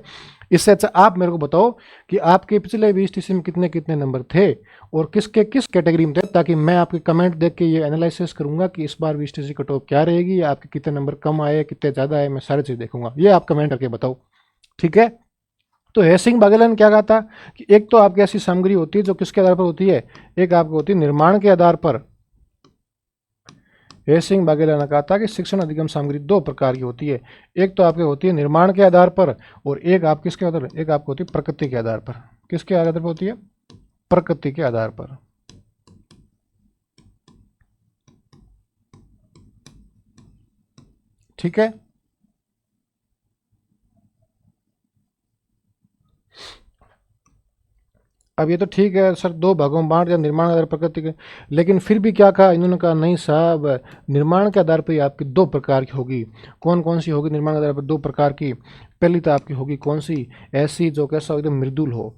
इससे अच्छा आप मेरे को बताओ कि आपके पिछले BSTC में कितने कितने नंबर थे और किसके किस कैटेगरी में थे, ताकि मैं आपके कमेंट देख के ये एनालिसिस करूंगा कि इस बार BSTC कट ऑफ क्या रहेगी, या आपके कितने नंबर कम आए, कितने ज़्यादा आए, मैं सारी चीज़ देखूंगा। ये आप कमेंट करके बताओ। ठीक है। तो हेत सिंह बाघेला ने क्या कहा था कि एक तो आपकी ऐसी सामग्री होती है जो किसके आधार पर होती है, एक आपको होती है निर्माण के आधार पर। हेत सिंह बाघेला ने कहा था कि शिक्षण अधिगम सामग्री 2 प्रकार की होती है, एक तो आपकी होती है निर्माण के आधार पर, और एक आप किसके आधार पर, एक आपको होती है प्रकृति के आधार पर। किसके आधार पर होती है, प्रकृति के आधार पर। ठीक है। अब ये तो ठीक है सर, 2 भागों में बांट दिया, निर्माण आधार प्रकृति के, लेकिन फिर भी क्या कहा इन्होंने, कहा नहीं साहब निर्माण के आधार पर ही आपकी 2 प्रकार की होगी। कौन कौन सी होगी निर्माण के आधार पर 2 प्रकार की, पहली तो आपकी होगी कौन सी, ऐसी जो कैसा हो एकदम मृदुल हो,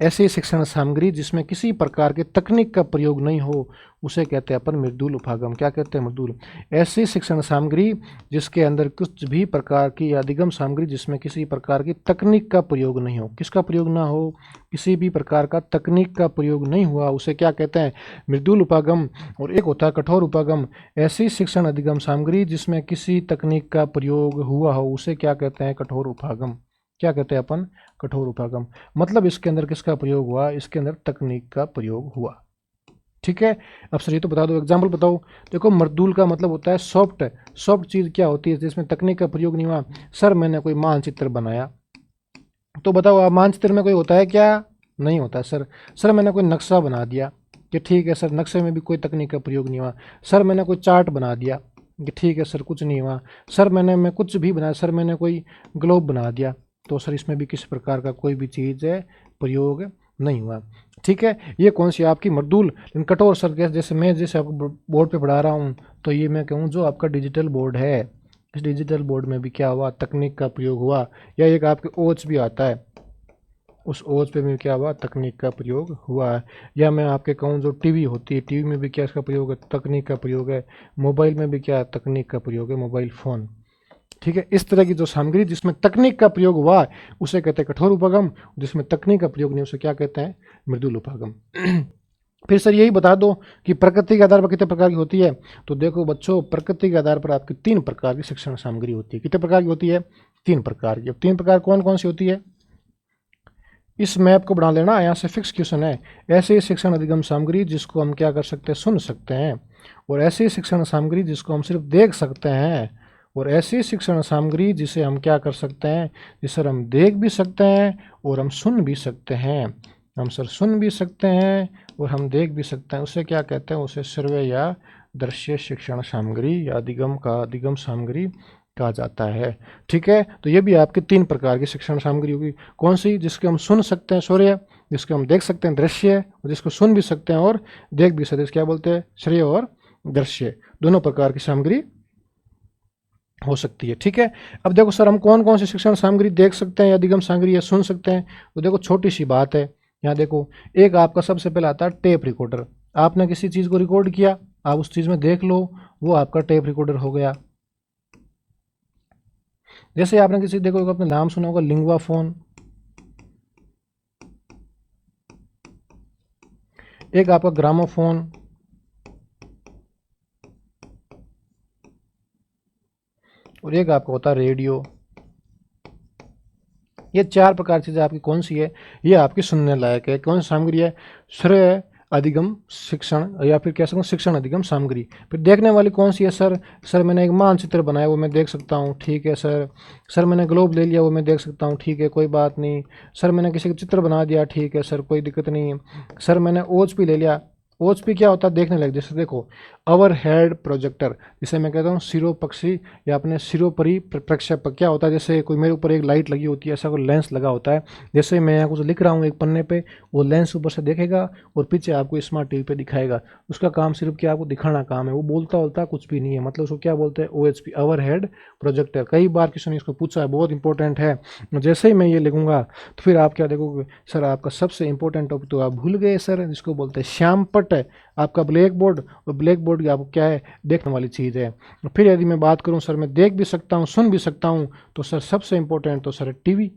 ऐसी शिक्षण सामग्री जिसमें किसी प्रकार के तकनीक का प्रयोग नहीं हो उसे कहते हैं अपन मृदुल उपागम। क्या कहते हैं? मृदुल। ऐसी शिक्षण सामग्री जिसके अंदर कुछ भी प्रकार की अधिगम सामग्री जिसमें किसी प्रकार की तकनीक का प्रयोग नहीं हो, किसका प्रयोग ना हो, किसी भी प्रकार का तकनीक का प्रयोग नहीं हुआ उसे क्या कहते हैं? मृदुल उपागम। और एक होता है कठोर उपागम। ऐसी शिक्षण अधिगम सामग्री जिसमें किसी तकनीक का प्रयोग हुआ हो उसे क्या कहते हैं? कठोर उपागम। क्या कहते हैं अपन? कठोर उपागम। मतलब इसके अंदर किसका प्रयोग हुआ? इसके अंदर तकनीक का प्रयोग हुआ। ठीक है। अब सर ये तो बता दो, एग्जाम्पल बताओ। देखो मर्दूल का मतलब होता है सॉफ्ट। सॉफ्ट चीज़ क्या होती है जिसमें तकनीक का प्रयोग नहीं हुआ? सर मैंने कोई मानचित्र बनाया, तो बताओ आप मानचित्र में कोई होता है क्या? नहीं होता सर। सर मैंने कोई नक्शा बना दिया कि ठीक है सर, नक्शे में भी कोई तकनीक का प्रयोग नहीं हुआ। सर मैंने कोई चार्ट बना दिया कि ठीक है सर, कुछ नहीं हुआ। सर मैं कुछ भी बनाया, सर मैंने कोई ग्लोब बना दिया, तो सर इसमें भी किसी प्रकार का कोई भी चीज़ प्रयोग नहीं हुआ। ठीक है। ये कौन सी आपकी मर्दूल। लेकिन कठोर सर जैसे आपको बोर्ड पे पढ़ा रहा हूँ, तो ये मैं कहूँ जो आपका डिजिटल बोर्ड है, इस डिजिटल बोर्ड में भी क्या हुआ? तकनीक का प्रयोग हुआ। या एक आपके ओच भी आता है, उस ओच पे भी क्या हुआ? तकनीक का प्रयोग हुआ है। या मैं आपके कहूँ जो टीवी होती है, टीवी में भी क्या इसका प्रयोग है? तकनीक का प्रयोग है। मोबाइल में भी क्या तकनीक का प्रयोग है? Mobile phone. ठीक है। इस तरह की जो सामग्री जिसमें तकनीक का प्रयोग हुआ उसे कहते हैं कठोर उपागम, जिसमें तकनीक का प्रयोग नहीं उसे क्या कहते हैं? मृदुल उपागम। फिर सर यही बता दो कि प्रकृति के आधार पर कितने प्रकार की होती है। तो देखो बच्चों, प्रकृति के आधार पर आपकी 3 प्रकार की शिक्षण सामग्री होती है। कितने प्रकार की होती है? 3 प्रकार की। अब 3 प्रकार कौन कौन सी होती है? इस मैप को बना लेना, यहाँ से फिक्स क्वेश्चन है। ऐसे शिक्षण अधिगम सामग्री जिसको हम क्या कर सकते हैं? सुन सकते हैं। और ऐसी शिक्षण सामग्री जिसको हम सिर्फ देख सकते हैं। और ऐसी शिक्षण सामग्री जिसे हम क्या कर सकते हैं? जिसे हम देख भी सकते हैं और हम सुन भी सकते हैं। हम सर सुन भी सकते हैं और हम देख भी सकते हैं। उसे क्या कहते हैं? उसे श्रव्य या दृश्य शिक्षण सामग्री या अधिगम सामग्री कहा जाता है। ठीक है। तो ये भी आपके 3 प्रकार की शिक्षण सामग्री होगी। कौन सी? जिसके हम सुन सकते हैं श्रव्य, जिसको हम देख सकते हैं दृश्य, और जिसको सुन भी सकते हैं और देख भी सकते हैं, क्या बोलते हैं? श्रेय और दृश्य, दोनों प्रकार की सामग्री हो सकती है। ठीक है। अब देखो सर हम कौन कौन सी शिक्षण सामग्री देख सकते हैं या अधिगम सामग्री या सुन सकते हैं। तो देखो छोटी सी बात है, यहाँ देखो एक आपका सबसे पहले आता है टेप रिकॉर्डर। आपने किसी चीज़ को रिकॉर्ड किया, आप उस चीज़ में देख लो, वो आपका टेप रिकॉर्डर हो गया। जैसे आपने किसी देखो अपने नाम सुना होगा लिंगवा फोन, एक आपका ग्रामोफोन, और एक आपका होता है रेडियो। ये 4 प्रकार की चीज़ें आपकी कौन सी है? ये आपकी सुनने लायक है। कौन सी सामग्री है? श्रेय अधिगम शिक्षण या फिर कह सकूँ शिक्षण अधिगम सामग्री। फिर देखने वाली कौन सी है? सर मैंने एक मानचित्र बनाया, वो मैं देख सकता हूँ, ठीक है सर। सर मैंने ग्लोब ले लिया, वो मैं देख सकता हूँ, ठीक है कोई बात नहीं। सर मैंने किसी का चित्र बना दिया, ठीक है सर कोई दिक्कत नहीं है। सर मैंने ओएचपी ले लिया। ओएचपी क्या होता है? देखने लगे। जैसे देखो ओवर हेड प्रोजेक्टर, जिसे मैं कहता हूँ सिरोपक्षी या अपने सिरोपरि प्रक्षेपक। क्या होता है? जैसे कोई मेरे ऊपर एक लाइट लगी होती है, ऐसा कोई लेंस लगा होता है। जैसे मैं यहाँ कुछ लिख रहा हूँ एक पन्ने पे, वो लेंस ऊपर से देखेगा और पीछे आपको स्मार्ट टीवी पे दिखाएगा। उसका काम सिर्फ क्या? आपको दिखाना काम है, वो बोलता कुछ भी नहीं है। मतलब उसको क्या बोलते हैं? OHP, over head projector. कई बार किसी ने इसको पूछा है, बहुत इंपॉर्टेंट है। जैसे ही मैं ये लिखूंगा तो फिर आप क्या देखोगे? सर आपका सबसे इंपॉर्टेंट टॉपिक तो आप भूल गए सर, जिसको बोलते हैं श्यामपट्ट है आपका ब्लैक बोर्ड। और ब्लैक बोर्ड की आपको क्या है? देखने वाली चीज़ है। फिर यदि मैं बात करूं सर मैं देख भी सकता हूं, सुन भी सकता हूं, तो सर सबसे इंपॉर्टेंट तो सर टीवी।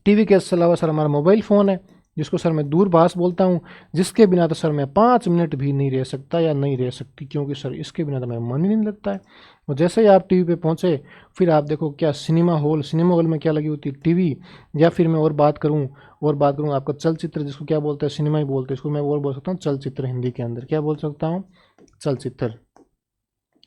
टीवी के अलावा सर हमारा मोबाइल फ़ोन है, जिसको सर मैं दूरभाष बोलता हूँ, जिसके बिना तो सर मैं 5 मिनट भी नहीं रह सकता या नहीं रह सकती, क्योंकि सर इसके बिना तो मेरा मन ही नहीं लगता है। और जैसे ही आप टीवी पे पहुँचे फिर आप देखो क्या सिनेमा हॉल में क्या लगी होती है? टीवी। या फिर मैं और बात करूँ आपका चलचित्र, जिसको क्या बोलते हैं? सिनेमा ही बोलते हैं इसको। मैं और बोल सकता हूँ चलचित्र, हिंदी के अंदर क्या बोल सकता हूँ? चलचित्र।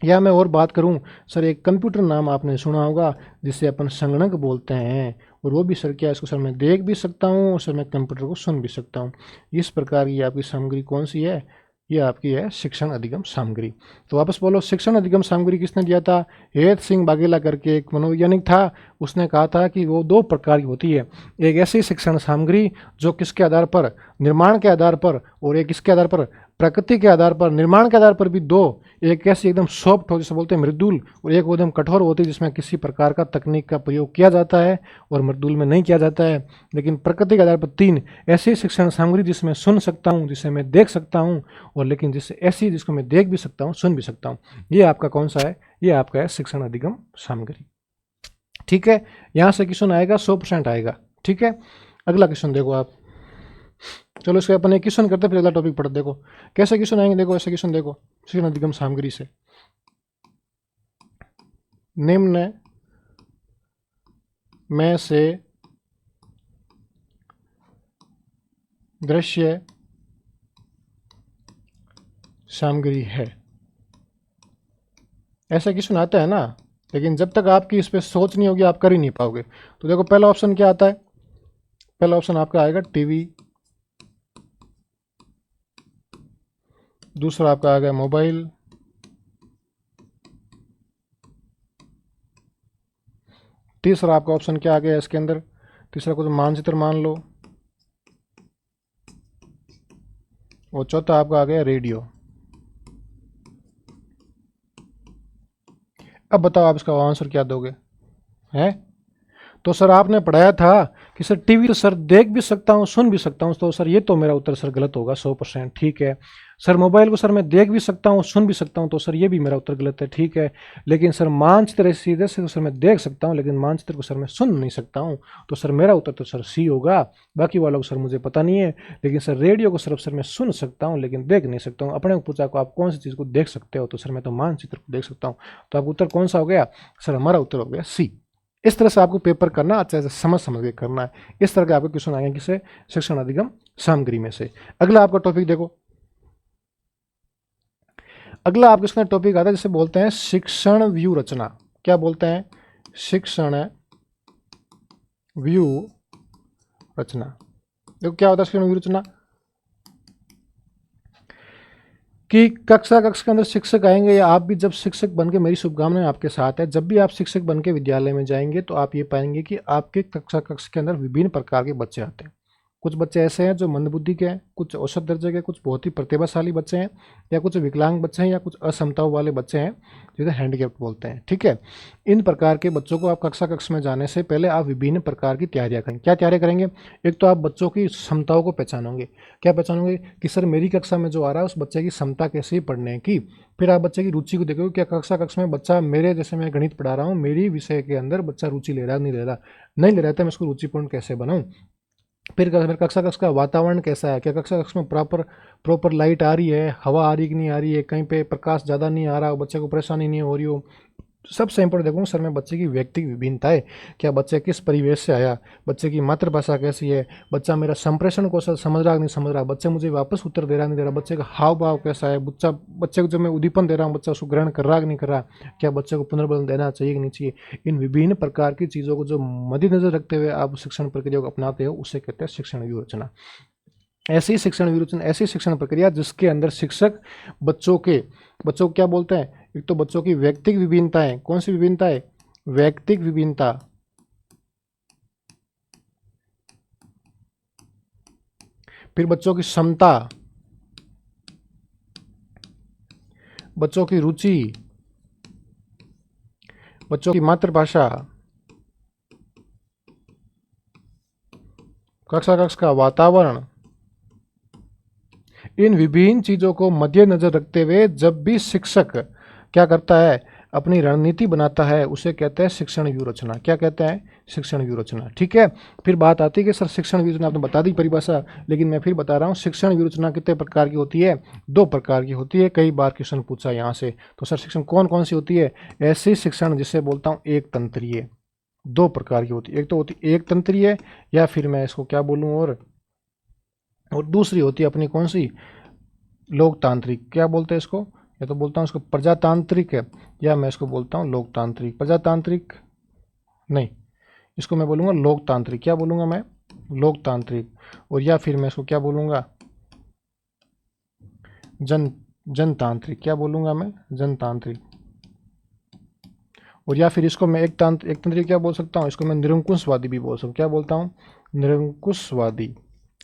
या मैं और बात करूं सर, एक कंप्यूटर नाम आपने सुना होगा जिसे अपन संगणक बोलते हैं, और वो भी सर क्या है? इसको सर मैं देख भी सकता हूं और सर मैं कंप्यूटर को सुन भी सकता हूं। इस प्रकार की आपकी सामग्री कौन सी है? ये आपकी है शिक्षण अधिगम सामग्री। तो वापस बोलो, शिक्षण अधिगम सामग्री किसने दिया था? हेत सिंह बाघेला करके एक मनोवैज्ञानिक था। उसने कहा था कि वो 2 प्रकार की होती है। एक ऐसी शिक्षण सामग्री जो किसके आधार पर? निर्माण के आधार पर, और एक इसके आधार पर प्रकृति के आधार पर, निर्माण के आधार पर भी दो, एक ऐसी एकदम सॉफ्ट हो जिसे बोलते हैं मृदुल, और एक वो एकदम कठोर होती है जिसमें किसी प्रकार का तकनीक का प्रयोग किया जाता है और मृदुल में नहीं किया जाता है। लेकिन प्रकृति के आधार पर तीन ऐसी शिक्षण सामग्री जिसमें सुन सकता हूँ, जिसे मैं देख सकता हूँ, और लेकिन जिससे ऐसी जिसको मैं देख भी सकता हूँ, सुन भी सकता हूँ। ये आपका कौन सा है? ये आपका है शिक्षण अधिगम सामग्री। ठीक है, यहाँ से क्वेश्चन आएगा, 100% आएगा। ठीक है, अगला क्वेश्चन देखो आप। चलो इसके अपन एक क्वेश्चन करते फिर अगला टॉपिक पढ़ते। देखो कैसे क्वेश्चन आएंगे, देखो ऐसे क्वेश्चन देखो शिक्षण अधिगम सामग्री से। निम्न में से दृश्य सामग्री है, ऐसा क्वेश्चन आता है ना, लेकिन जब तक आपकी इस पर सोच नहीं होगी आप कर ही नहीं पाओगे। तो देखो पहला ऑप्शन क्या आता है? पहला ऑप्शन आपका आएगा टीवी, दूसरा आपका आ गया मोबाइल, तीसरा आपका ऑप्शन क्या आ गया इसके अंदर? तीसरा कुछ मानचित्र मान लो, और चौथा आपका आ गया रेडियो। अब बताओ आप इसका आंसर क्या दोगे? हैं? तो सर आपने पढ़ाया था कि सर टीवी तो सर देख भी सकता हूँ, सुन भी सकता हूँ, तो सर ये तो मेरा उत्तर सर गलत होगा 100%। ठीक है सर, मोबाइल को सर मैं देख भी सकता हूँ, सुन भी सकता हूँ, तो सर ये भी मेरा उत्तर गलत है। ठीक है, लेकिन सर मानचित्र सीधे से तो सर मैं देख सकता हूँ, लेकिन मानचित्र को सर मैं सुन नहीं सकता हूँ, तो सर मेरा उत्तर तो सर सी होगा। बाकी वालों को सर मुझे पता नहीं है, लेकिन सर रेडियो को सर मैं सुन सकता हूँ लेकिन देख नहीं सकता हूँ। अपने को पूछा को आप कौन सी चीज़ को देख सकते हो, तो सर मैं तो मानचित्र को देख सकता हूँ। तो आपका उत्तर कौन सा हो गया? सर हमारा उत्तर हो गया सी। इस तरह से आपको पेपर करना, अच्छे से समझ के करना है। इस तरह के आपको क्वेश्चन आएंगे किसे? शिक्षण अधिगम सामग्री में से। अगला आपका टॉपिक देखो, अगला आपके इसका टॉपिक आता है जिसे बोलते हैं शिक्षण व्यू रचना। क्या बोलते हैं? शिक्षण व्यू रचना। देखो क्या होता है शिक्षण व्यू रचना, कि कक्षा के अंदर शिक्षक आएंगे, या आप भी जब शिक्षक बन के, मेरी शुभकामनाएं आपके साथ है, जब भी आप शिक्षक बन के विद्यालय में जाएंगे तो आप ये पाएंगे कि आपके कक्षा के अंदर विभिन्न प्रकार के बच्चे आते हैं। कुछ बच्चे ऐसे हैं जो मंदबुद्धि के हैं, कुछ औसत दर्जे के, कुछ बहुत ही प्रतिभाशाली बच्चे हैं, या कुछ विकलांग बच्चे हैं, या कुछ असमताओं वाले बच्चे हैं जिसे हैंडीकैप्ड बोलते हैं। ठीक है, इन प्रकार के बच्चों को आप कक्षा में जाने से पहले आप विभिन्न प्रकार की तैयारियां करेंगे। क्या तैयारी करेंगे? एक तो आप बच्चों की क्षमताओं को पहचानोगे। क्या पहचानोगे? कि सर मेरी कक्षा में जो आ रहा है उस बच्चे की क्षमता कैसी पढ़ने की। फिर आप बच्चे की रुचि को देखोगे, क्या कक्षा में बच्चा मेरे जैसे मैं गणित पढ़ा रहा हूँ, मेरी विषय के अंदर बच्चा रुचि ले रहा है, नहीं ले रहा, नहीं ले रहा है, तो मैं उसको रुचिपूर्ण कैसे बनाऊँ। फिर कक्षा का वातावरण कैसा है, क्या कक्षा में प्रॉपर लाइट आ रही है, हवा आ रही कि नहीं आ रही है, कहीं पे प्रकाश ज़्यादा नहीं आ रहा, बच्चे को परेशानी नहीं हो रही हो। सबसे इंपॉर्टेंट देखूँगा सर मैं बच्चे की व्यक्तिगत विभिन्नताएं, क्या बच्चे किस परिवेश से आया, बच्चे की मातृभाषा कैसी है, बच्चा मेरा संप्रेषण कौशल समझ रहा नहीं समझ रहा, बच्चा मुझे वापस उत्तर दे रहा नहीं दे रहा, बच्चे का हाव भाव कैसा है, बच्चे को जो मैं उद्दीपन दे रहा हूँ बच्चा उसको ग्रहण कर रहा कि नहीं कर रहा, क्या बच्चे को पुनर्बल देना चाहिए कि नहीं चाहिए। इन विभिन्न प्रकार की चीज़ों को जो मद्देनजर रखते हुए आप शिक्षण प्रक्रिया को अपनाते हो उसे कहते हैं शिक्षण व्यू रचना। ऐसी शिक्षण व्यू रचना, ऐसी शिक्षण प्रक्रिया जिसके अंदर शिक्षक बच्चों को क्या बोलते हैं? एक तो बच्चों की व्यक्तिगत विभिन्नताएं, कौन सी विभिन्नताएं? व्यक्तिगत विभिन्नता, फिर बच्चों की क्षमता, बच्चों की रुचि, बच्चों की मातृभाषा, कक्षा का वातावरण। इन विभिन्न चीज़ों को मद्देनजर रखते हुए जब भी शिक्षक क्या करता है, अपनी रणनीति बनाता है, उसे कहते हैं शिक्षण व्यू रचना। क्या कहते हैं? शिक्षण व्यू रचना। ठीक है, फिर बात आती है कि सर शिक्षण व्यू रचना आपने बता दी परिभाषा, लेकिन मैं फिर बता रहा हूँ शिक्षण व्यू रचना कितने प्रकार की होती है? 2 प्रकार की होती है। कई बार क्वेश्चन पूछा यहाँ से, तो सर शिक्षण कौन कौन सी होती है? ऐसी शिक्षण जिसे बोलता हूँ एक तंत्रीय। 2 प्रकार की होती है, एक तो होती एक तंत्रीय, या फिर मैं इसको क्या बोलूँ, और दूसरी होती है अपनी कौन सी? लोकतांत्रिक। क्या बोलते हैं इसको? या तो बोलता हूँ इसको प्रजातांत्रिक है, या मैं इसको बोलता हूँ लोकतांत्रिक। प्रजातांत्रिक नहीं, इसको मैं बोलूँगा लोकतांत्रिक। क्या बोलूँगा मैं? लोकतांत्रिक। और या फिर मैं इसको क्या बोलूँगा? जनतांत्रिक। क्या बोलूँगा मैं? जनतांत्रिक। और या फिर इसको मैं एक तंत्रिक क्या बोल सकता हूँ? इसको मैं निरंकुशवादी भी बोल सकता हूँ। क्या बोलता हूँ? निरंकुशवादी।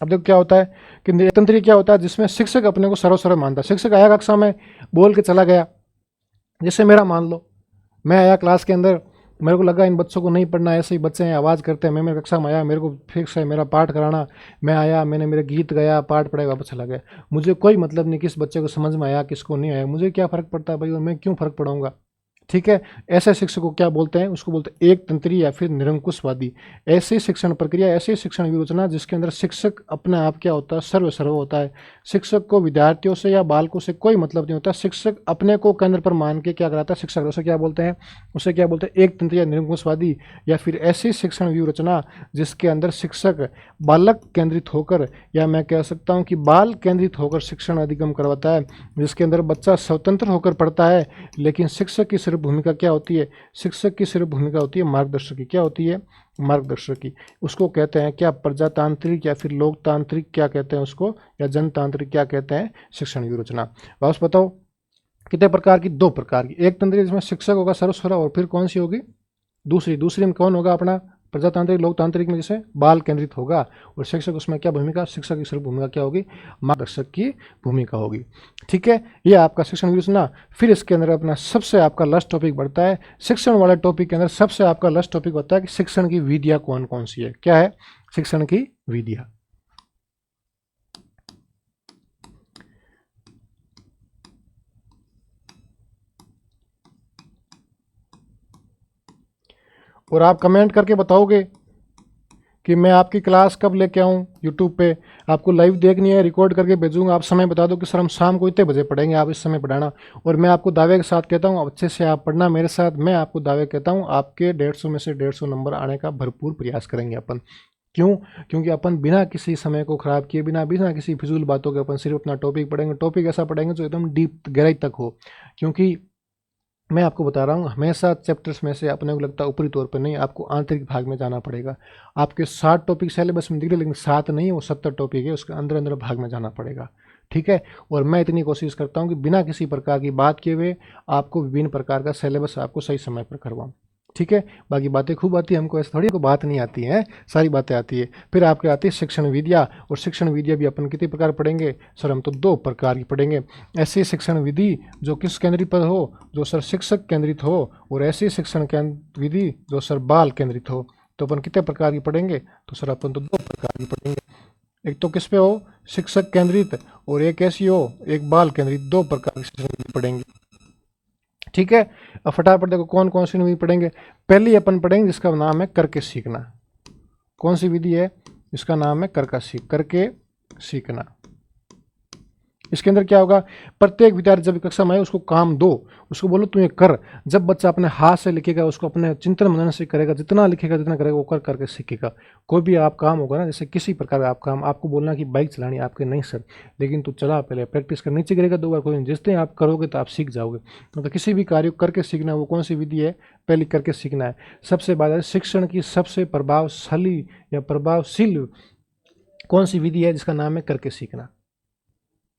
अब देखो क्या होता है कि निरंतरी क्या होता है, जिसमें शिक्षक अपने को सर्वसर्व मानता है। शिक्षक आया कक्षा में, बोल के चला गया। जैसे मेरा मान लो, मैं आया क्लास के अंदर, मेरे को लगा इन बच्चों को नहीं पढ़ना, ऐसे ही बच्चे हैं आवाज़ करते हैं, मैं मेरी कक्षा में आया, मेरे को फिक्स है मेरा पाठ कराना, मैं आया, मैंने मेरे गीत गाया, पाठ पढ़ाया, वापस चला गया। मुझे कोई मतलब नहीं किस बच्चे को समझ में आया किसको नहीं आया, मुझे क्या फ़र्क पड़ता है भाई, और मैं क्यों फ़र्क पड़ाऊंगा। ठीक है। ऐसे शिक्षक को क्या बोलते हैं, उसको बोलते हैं एक तंत्री या फिर निरंकुशवादी। ऐसी शिक्षण प्रक्रिया, ऐसी शिक्षण विरोचना जिसके अंदर शिक्षक अपने आप क्या होता है, सर्व होता है। शिक्षक को विद्यार्थियों से या बालकों से कोई मतलब नहीं होता। शिक्षक अपने को केंद्र पर मान के क्या कराता है शिक्षक, उसे क्या बोलते हैं, उसे क्या बोलते हैं एक तंत्री या निरंकुशवादी। या फिर ऐसी शिक्षण व्यूरचना जिसके अंदर शिक्षक बालक केंद्रित होकर, या मैं कह सकता हूँ कि बाल केंद्रित होकर शिक्षण अधिगम करवाता है, जिसके अंदर बच्चा स्वतंत्र होकर पढ़ता है, लेकिन शिक्षक की सिर्फ भूमिका क्या होती है, शिक्षक की सिर्फ भूमिका होती है मार्गदर्शक की। क्या होती है, मार्गदर्शक की। उसको कहते हैं क्या, प्रजातांत्रिक या फिर लोकतांत्रिक क्या कहते हैं उसको, या जनतांत्रिक क्या कहते हैं, शिक्षण व्यूरचना। वापस बताओ कितने प्रकार की, दो प्रकार की। एक तंत्र जिसमें शिक्षक होगा सर्वस्व, और फिर कौन सी होगी, दूसरी में कौन होगा अपना, प्रजातांत्रिक लोकतांत्रिक में जैसे बाल केंद्रित होगा, और शिक्षक उसमें क्या भूमिका, शिक्षक की सिर्फ भूमिका क्या होगी, मार्गदर्शक की भूमिका होगी। ठीक है, ये आपका शिक्षण व्यूरचना। फिर इसके अंदर अपना सबसे आपका लास्ट टॉपिक बढ़ता है। शिक्षण वाले टॉपिक के अंदर सबसे आपका लास्ट टॉपिक होता है कि शिक्षण की विधियां कौन कौन सी है। क्या है, शिक्षण की विधियां। और आप कमेंट करके बताओगे कि मैं आपकी क्लास कब लेके आऊँ यूट्यूब पे। आपको लाइव देखनी है, रिकॉर्ड करके भेजूंगा। आप समय बता दो कि सर हम शाम को इतने बजे पढ़ेंगे, आप इस समय पढ़ाना। और मैं आपको दावे के साथ कहता हूँ अच्छे से आप पढ़ना मेरे साथ। मैं आपको दावे कहता हूँ आपके 150 में से 150 नंबर आने का भरपूर प्रयास करेंगे अपन। क्यों, क्योंकि अपन बिना किसी समय को खराब किए, बिना बिना किसी फिजूल बातों के अपन सिर्फ अपना टॉपिक पढ़ेंगे। टॉपिक ऐसा पढ़ेंगे जो एकदम डीप गहराई तक हो। क्योंकि मैं आपको बता रहा हूँ हमेशा चैप्टर्स में से अपने को लगता है ऊपरी तौर पर नहीं, आपको आंतरिक भाग में जाना पड़ेगा। आपके 60 टॉपिक सिलेबस में दिख रहे, लेकिन 7 नहीं, वो 70 टॉपिक है, उसके अंदर अंदर भाग में जाना पड़ेगा। ठीक है। और मैं इतनी कोशिश करता हूँ कि बिना किसी प्रकार की बात किए हुए आपको विभिन्न प्रकार का सिलेबस आपको सही समय पर करवाऊँ। ठीक है। बाकी बातें खूब आती है हमको, ऐसे थोड़ी को बात नहीं आती है, सारी बातें आती है। फिर आपके आती है शिक्षण विधियाँ। और शिक्षण विधियाँ भी अपन कितने प्रकार पढ़ेंगे सर, हम तो 2 प्रकार की पढ़ेंगे। ऐसी शिक्षण विधि जो किस केंद्रित पर हो, जो सर शिक्षक केंद्रित हो, और ऐसी शिक्षण विधि जो सर बाल केंद्रित हो। तो अपन कितने प्रकार की पढ़ेंगे, तो सर अपन तो 2 प्रकार की पढ़ेंगे। एक तो किस पे हो, शिक्षक केंद्रित, और एक ऐसी हो एक बाल केंद्रित। 2 प्रकार की शिक्षण विधि पढ़ेंगे। ठीक है। अब फटाफट देखो कौन कौन सी विधि पढ़ेंगे। पहली अपन पढ़ेंगे जिसका नाम है करके सीखना। कौन सी विधि है, इसका नाम है करके सीखना। इसके अंदर क्या होगा, प्रत्येक विद्यार्थी जब कक्षा में आए उसको काम दो, उसको बोलो तू ये कर। जब बच्चा अपने हाथ से लिखेगा, उसको अपने चिंतन मनन से करेगा, जितना लिखेगा जितना करेगा वो कर करके सीखेगा। कोई भी आप काम होगा ना, जैसे किसी प्रकार का आप काम, आपको बोलना कि बाइक चलानी आपके, नहीं सर लेकिन तू चला, पहले प्रैक्टिस कर, नीचे गिरेगा 2 बार कोई नहीं, जिस दिन आप करोगे तो आप सीख जाओगे। मतलब किसी भी कार्य को करके सीखना, वो कौन सी विधि है, पहले करके सीखना है। सबसे बाद शिक्षण की सबसे प्रभावशाली या प्रभावशील कौन सी विधि है, जिसका नाम है करके सीखना।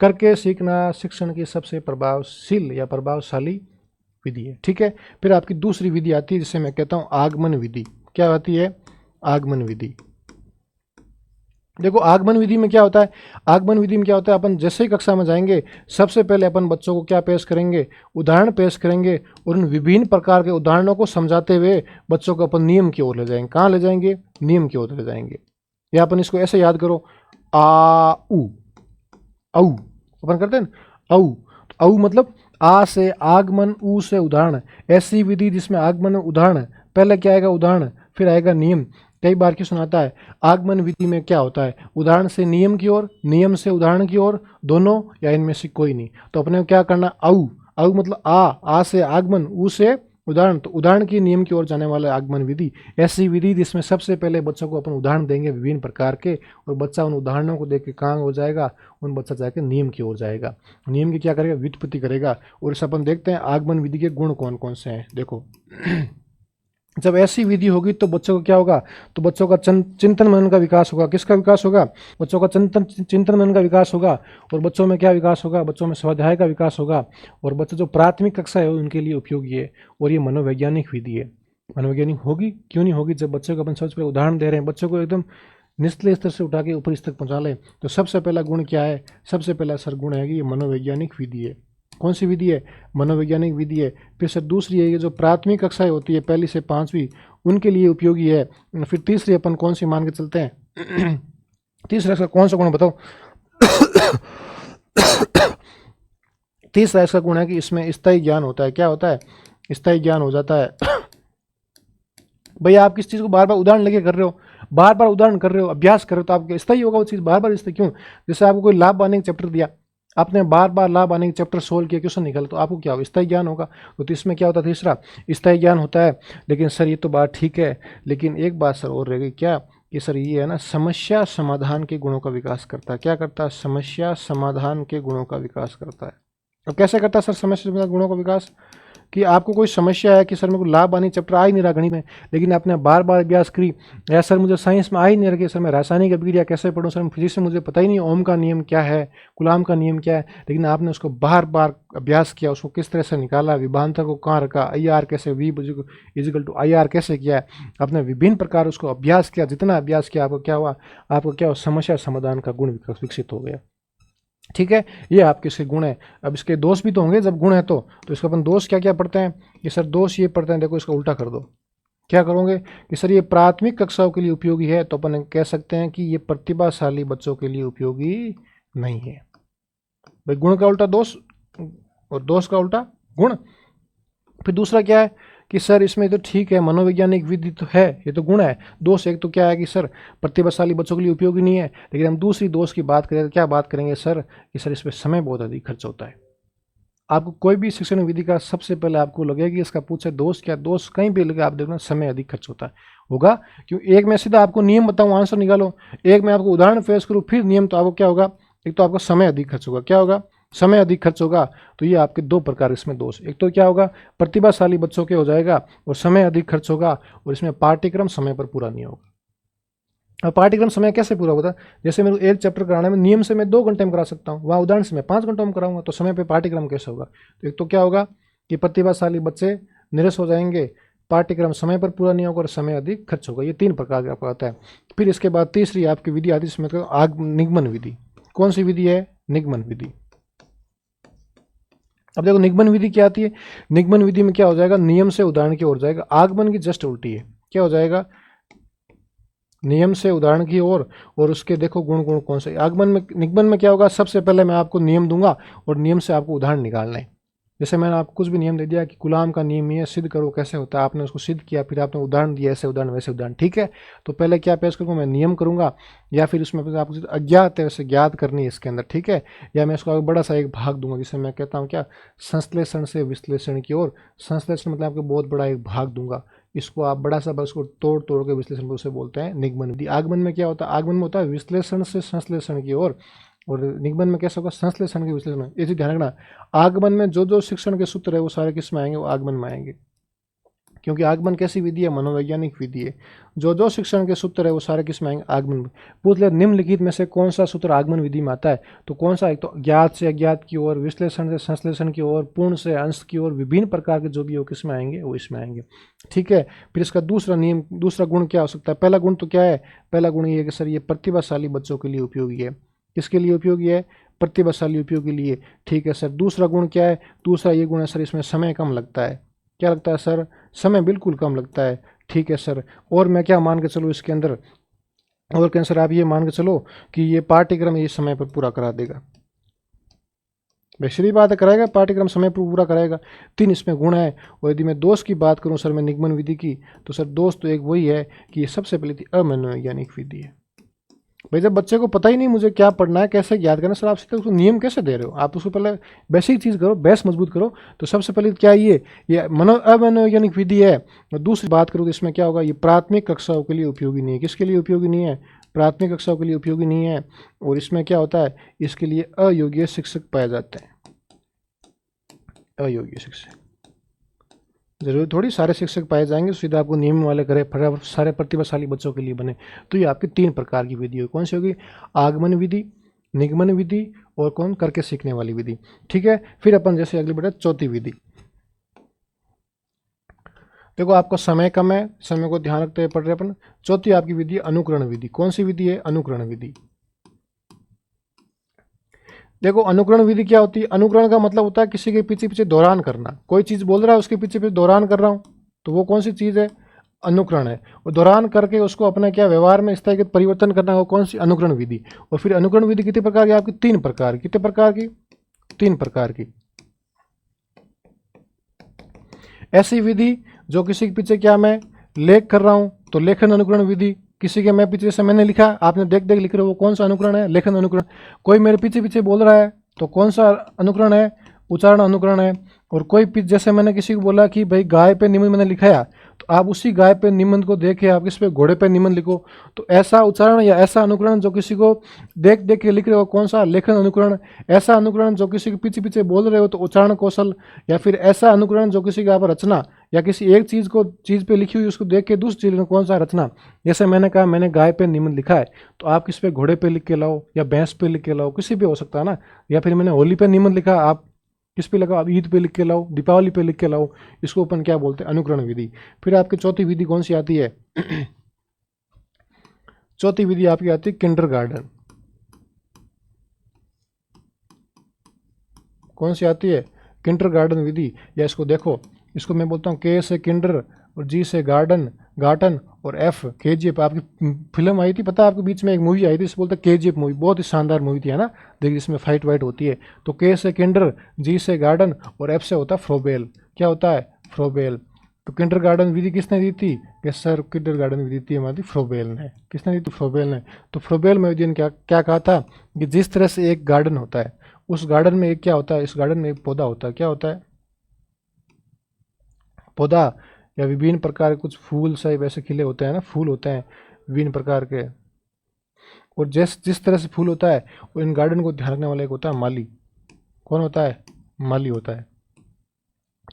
करके सीखना शिक्षण की सबसे प्रभावशील या प्रभावशाली विधि है। ठीक है। फिर आपकी दूसरी विधि आती है जिसे मैं कहता हूं आगमन विधि। क्या आती है, आगमन विधि। देखो आगमन विधि में क्या होता है, आगमन विधि में क्या होता है, अपन जैसे ही कक्षा में जाएंगे सबसे पहले अपन बच्चों को क्या पेश करेंगे, उदाहरण पेश करेंगे। और उन विभिन्न प्रकार के उदाहरणों को समझाते हुए बच्चों को अपन नियम की ओर ले जाएंगे। कहाँ ले जाएंगे, नियम की ओर ले जाएंगे। या अपन इसको ऐसे याद करो, आ उ औ अपन करते हैं ना, औ। तो औ मतलब आ से आगमन, ऊ से उदाहरण। ऐसी विधि जिसमें आगमन उदाहरण, पहले क्या आएगा उदाहरण, फिर आएगा नियम। कई बार की सुनाता है आगमन विधि में क्या होता है, उदाहरण से नियम की ओर, नियम से उदाहरण की ओर, दोनों या इनमें से कोई नहीं। तो अपने को क्या करना, औ। औ मतलब आ से आगमन, ऊ से उदाहरण। तो उदाहरण की नियम की ओर जाने वाला आगमन विधि। ऐसी विधि जिसमें सबसे पहले बच्चों को अपन उदाहरण देंगे विभिन्न प्रकार के, और बच्चा उन उदाहरणों को देख के कहाँ हो जाएगा, उन बच्चा जाकर नियम की ओर जाएगा। नियम की क्या करेगा, व्युत्पत्ति करेगा। और इस अपन देखते हैं आगमन विधि के गुण कौन कौन से हैं। देखो जब ऐसी विधि होगी तो बच्चों को क्या होगा, तो बच्चों का चिंतन मनन का विकास होगा। किसका विकास होगा, बच्चों का चिंतन मनन का विकास होगा। और बच्चों में क्या विकास होगा, बच्चों में स्वाध्याय का विकास होगा। और बच्चे जो प्राथमिक कक्षा है उनके लिए उपयोगी है। और ये मनोवैज्ञानिक विधि है। मनोवैज्ञानिक होगी क्यों नहीं होगी, जब बच्चों को अपन सबसे पहले उदाहरण दे रहे हैं, बच्चों को एकदम निचले स्तर से उठा के ऊपरी स्तर तक पहुंचा ले। तो सबसे पहला गुण क्या है? सबसे पहला सर गुण है कि ये मनोवैज्ञानिक विधि है। कौन सी विधि है? मनोवैज्ञानिक विधि है। फिर सर दूसरी है, ये जो प्राथमिक कक्षाएं होती है 1 से 5वीं, उनके लिए उपयोगी है। फिर तीसरी अपन कौन सी मान के चलते हैं? तीसरा इसका कौन सा गुण बताओ? तीसरा इसका गुण है कि इसमें स्थायी ज्ञान होता है। क्या होता है? स्थायी ज्ञान हो जाता है। भैया आप किस चीज़ को बार बार उदाहरण लेके कर रहे हो, बार बार उदाहरण कर रहे हो, अभ्यास कर रहे हो, तो आपको स्थायी होगा वो चीज़ बार बार। स्थायी क्यों? जैसे आपको कोई लाभ आने का चैप्टर दिया, आपने बार बार लाभ आने के चैप्टर सोल्व किया, क्वेश्चन निकाला, तो आपको क्या होगा? स्थायी ज्ञान होगा। तो इसमें क्या होता है? तीसरा स्थायी ज्ञान होता है। लेकिन सर ये तो बात ठीक है, लेकिन एक बात सर और रह गई। क्या? कि सर ये है ना, समस्या समाधान के गुणों का विकास करता है। क्या करता है? समस्या समाधान के गुणों का विकास करता है। अब कैसे करता है सर समस्या समाधान गुणों का विकास? कि आपको कोई समस्या है कि सर मेरे को लाभ आनी चैप्टर आ ही नहीं रहा गणित में, लेकिन आपने बार बार अभ्यास करी, या सर मुझे साइंस में आ ही नहीं रहा, सर मैं रासायनिक अभिक्रिया कैसे पढ़ूं, सर फिजिक्स में मुझे पता ही नहीं ओम का नियम क्या है, कूलाम का नियम क्या है, लेकिन आपने उसको बार बार अभ्यास किया, उसको किस तरह से निकाला, विभवांतर को कहाँ रखा, आई आर कैसे, V is equal to I R कैसे किया है, आपने विभिन्न प्रकार उसको अभ्यास किया। जितना अभ्यास किया आपको क्या हुआ? आपको क्या हुआ? समस्या समाधान का गुण विकसित हो गया। ठीक है, ये आपके इसके गुण है। अब इसके दोष भी तो होंगे जब गुण है तो इसका अपन दोष क्या क्या पढ़ते हैं? कि सर दोष ये पढ़ते हैं, देखो इसका उल्टा कर दो। क्या करोगे? कि सर ये प्राथमिक कक्षाओं के लिए उपयोगी है, तो अपन कह सकते हैं कि ये प्रतिभाशाली बच्चों के लिए उपयोगी नहीं है। भाई गुण का उल्टा दोष और दोष का उल्टा गुण। फिर दूसरा क्या है? कि सर इसमें तो ठीक है, मनोवैज्ञानिक विधि तो है, ये तो गुण है। दोष एक तो क्या है कि सर प्रतिभाशाली बच्चों के लिए उपयोगी नहीं है, लेकिन हम दूसरी दोष की बात करें तो क्या बात करेंगे सर? कि सर इसमें समय बहुत अधिक खर्च होता है। आपको कोई भी शिक्षण विधि का सबसे पहले आपको लगेगा कि इसका पूछे दोष क्या, दोष कहीं भी लगे आप देखना समय अधिक खर्च होता है होगा। क्यों? एक मैं सीधा आपको नियम बताऊं, आंसर निकालो, एक मैं आपको उदाहरण पेश करूं फिर नियम, तो आपको क्या होगा? एक तो आपका समय अधिक खर्च होगा। क्या होगा? समय अधिक खर्च होगा। तो ये आपके दो प्रकार इसमें दोष, एक तो क्या होगा? प्रतिभाशाली बच्चों के हो जाएगा और समय अधिक खर्च होगा, और इसमें पाठ्यक्रम समय पर पूरा नहीं होगा। अब पाठ्यक्रम समय कैसे पूरा होता है? जैसे मेरे को एक चैप्टर कराने में नियम से मैं 2 घंटे में करा सकता हूँ, वहाँ उदाहरण से मैं 5 घंटों में कराऊंगा, तो समय पे पाठ्यक्रम कैसे होगा? तो एक तो क्या होगा कि प्रतिभाशाली बच्चे निरस हो जाएंगे, पाठ्यक्रम समय पर पूरा नहीं होगा और समय अधिक खर्च होगा। ये 3 प्रकार का आपको आता है। फिर इसके बाद तीसरी आपकी विधि आती है, इसमें निगमन विधि। कौन सी विधि है? निगमन विधि। अब देखो निगमन विधि क्या आती है? निगमन विधि में क्या हो जाएगा? नियम से उदाहरण की ओर जाएगा। आगमन की जस्ट उल्टी है। क्या हो जाएगा? नियम से उदाहरण की ओर, और उसके देखो गुण गुण कौन से। आगमन में, निगमन में क्या होगा? सबसे पहले मैं आपको नियम दूंगा और नियम से आपको उदाहरण निकालना है। जैसे मैंने आपको कुछ भी नियम दे दिया कि कूलाम का नियम ये सिद्ध करो, कैसे होता है, आपने उसको सिद्ध किया, फिर आपने उदाहरण दिया, ऐसे उदाहरण वैसे उदाहरण। ठीक है, तो पहले क्या पेश करूँगा? मैं नियम करूंगा, या फिर उसमें आपको अज्ञात है वैसे ज्ञात करनी है इसके अंदर। ठीक है, या मैं इसको बड़ा सा एक भाग दूंगा, जिसे मैं कहता हूँ क्या? संश्लेषण से विश्लेषण की ओर। संश्लेषण मतलब आपको बहुत बड़ा एक भाग दूंगा, इसको आप बड़ा सा बस को तोड़ तोड़ के विश्लेषण को उसे बोलते हैं निगमन विधि। आगमन में क्या होता है? आगमन में होता है विश्लेषण से संश्लेषण की ओर, और निगमन में कैसा होगा? संश्लेषण के विश्लेषण। ये चीज ध्यान रखना, आगमन में जो जो शिक्षण के सूत्र है वो सारे किस में आएंगे? वो आगमन में आएंगे, क्योंकि आगमन कैसी विधि है? मनोवैज्ञानिक विधि है। जो जो शिक्षण के सूत्र है वो सारे किस में आएंगे? आगमन में। पूछ ले निम्नलिखित में से कौन सा सूत्र आगमन विधि में आता है? तो कौन सा? एक तो ज्ञात से अज्ञात की ओर, विश्लेषण से संश्लेषण की ओर, पूर्ण से अंश की ओर, विभिन्न प्रकार के जो भी हो किस में आएंगे? वो इसमें आएंगे। ठीक है, फिर इसका दूसरा नियम, दूसरा गुण क्या हो सकता है? पहला गुण तो क्या है? पहला गुण ये है कि सर ये प्रतिभाशाली बच्चों के लिए उपयोगी है। किसके लिए उपयोगी है? प्रतिभाशाली उपयोग के लिए। ठीक है सर, दूसरा गुण क्या है? दूसरा ये गुण है सर इसमें समय कम लगता है। क्या लगता है सर? समय बिल्कुल कम लगता है। ठीक है सर, और मैं क्या मान के चलूँ इसके अंदर? और क्या सर आप ये मान के चलो कि ये पाठ्यक्रम ये समय पर पूरा करा देगा। बेशरी बात है, कराएगा पाठ्यक्रम समय पर पूरा कराएगा। 3 इसमें गुण है। और यदि मैं दोष की बात करूं सर मैं निगमन विधि की, तो सर दोष तो एक वही है कि ये सबसे पहले थी अमनोवैज्ञानिक विधि है। भाई जब बच्चे को पता ही नहीं मुझे क्या पढ़ना है, कैसे याद करना, सर आप सीधे उसको नियम कैसे दे रहे हो? आप उसको पहले बेसिक चीज़ करो, बेस मजबूत करो। तो सबसे पहले क्या ये अमनोवैज्ञानिक विधि है। और दूसरी बात करूँ तो इसमें क्या होगा? ये प्राथमिक कक्षाओं के लिए उपयोगी नहीं है। किसके लिए उपयोगी नहीं है? प्राथमिक कक्षाओं के लिए उपयोगी नहीं है। और इसमें क्या होता है? इसके लिए अयोग्य शिक्षक पाए जाते हैं। अयोग्य शिक्षक जरूरी थोड़ी सारे शिक्षक पाए जाएंगे सीधा आपको नियम वाले करे, सारे प्रतिभाशाली बच्चों के लिए बने। तो ये आपकी 3 प्रकार की विधि होगी। कौन सी होगी? आगमन विधि, निगमन विधि, और कौन? करके सीखने वाली विधि। ठीक है, फिर अपन जैसे अगली बढ़े चौथी विधि। देखो आपको समय कम है, समय को ध्यान रखते हुए पढ़ रहे अपन। चौथी आपकी विधि है अनुकरण विधि। कौन सी विधि है? अनुकरण विधि। देखो अनुकरण विधि क्या होती है? अनुकरण का मतलब होता है किसी के पीछे पीछे दौरान करना। कोई चीज बोल रहा है उसके पीछे पीछे दौरान कर रहा हूं, तो वो कौन सी चीज है? अनुकरण है। और दौरान करके उसको अपने क्या व्यवहार में इस तरह के परिवर्तन करना, वो कौन सी? अनुकरण विधि। और फिर अनुकरण विधि कितने प्रकार की? आपकी तीन प्रकार। कितने प्रकार की? तीन प्रकार की। ऐसी विधि जो किसी के पीछे क्या मैं लेख कर रहा हूं, तो लेखन अनुकरण विधि। किसी के मैं पीछे से मैंने लिखा, आपने देख देख लिख रहे हो, वो कौन सा अनुकरण है? लेखन अनुकरण। कोई मेरे पीछे पीछे बोल रहा है तो कौन सा अनुकरण है? उच्चारण अनुकरण है। और कोई जैसे मैंने किसी को बोला कि भाई गाय पे निबंध मैंने लिखाया, तो आप उसी गाय पे निबंध को देखे आप किस पे? घोड़े पे निबंध लिखो। तो ऐसा उच्चारण या ऐसा अनुकरण जो किसी को देख देख के लिख रहे हो, कौन सा? लेखन अनुकरण। ऐसा अनुकरण जो किसी के पीछे पीछे बोल रहे हो, तो उच्चारण कौशल। या फिर ऐसा अनुकरण जो किसी का आप रचना या किसी एक चीज पे लिखी हुई उसको देख के दूसरी चीज में, कौन सा? रचना। जैसे मैंने कहा मैंने गाय पे निबंध लिखा है, तो आप किस पे? घोड़े पे लिख के लाओ या भैंस पे लिख के लाओ, किसी पे हो सकता है ना। या फिर मैंने होली पे निबंध लिखा, आप किस पे लगाओ? आप ईद पे लिख के लाओ, दीपावली पे लिख के लाओ। इसको अपन क्या बोलते हैं? अनुकरण विधि। फिर आपकी चौथी विधि कौन सी आती है? चौथी विधि आपकी आती है किंडरगार्टन। कौन सी आती है? किंडरगार्टन विधि। या इसको देखो, इसको मैं बोलता हूँ के से किंडर और जी से गार्डन, गार्टन और एफ केजीएफ। आपकी फिल्म आई थी पता है? आपके बीच में एक मूवी आई थी, इसे बोलते हैं केजीएफ मूवी। बहुत ही शानदार मूवी थी, है ना। देखिए इसमें फाइट वाइट होती है। तो के से किंडर, जी से गार्डन और एफ से होता है फ्रोबेल। क्या होता है? फ्रोबेल। तो किंडरगार्टन विधि किसने दी थी? कि सर किंडरगार्टन विधि दी हमारी फ्रोबेल ने। किसने दी थी? फ्रोबेल ने। तो फ्रोबेल में विधि ने क्या क्या कहा था कि जिस तरह से एक गार्डन होता है, उस गार्डन में एक क्या होता है? इस गार्डन में एक पौधा होता है। क्या होता है? पौधा। या विभिन्न प्रकार के कुछ फूल से वैसे खिले होते हैं ना, फूल होते हैं विभिन्न प्रकार के। और जिस जिस तरह से फूल होता है, वो इन गार्डन को ध्यान रखने वाला एक होता है माली। कौन होता है? माली होता है।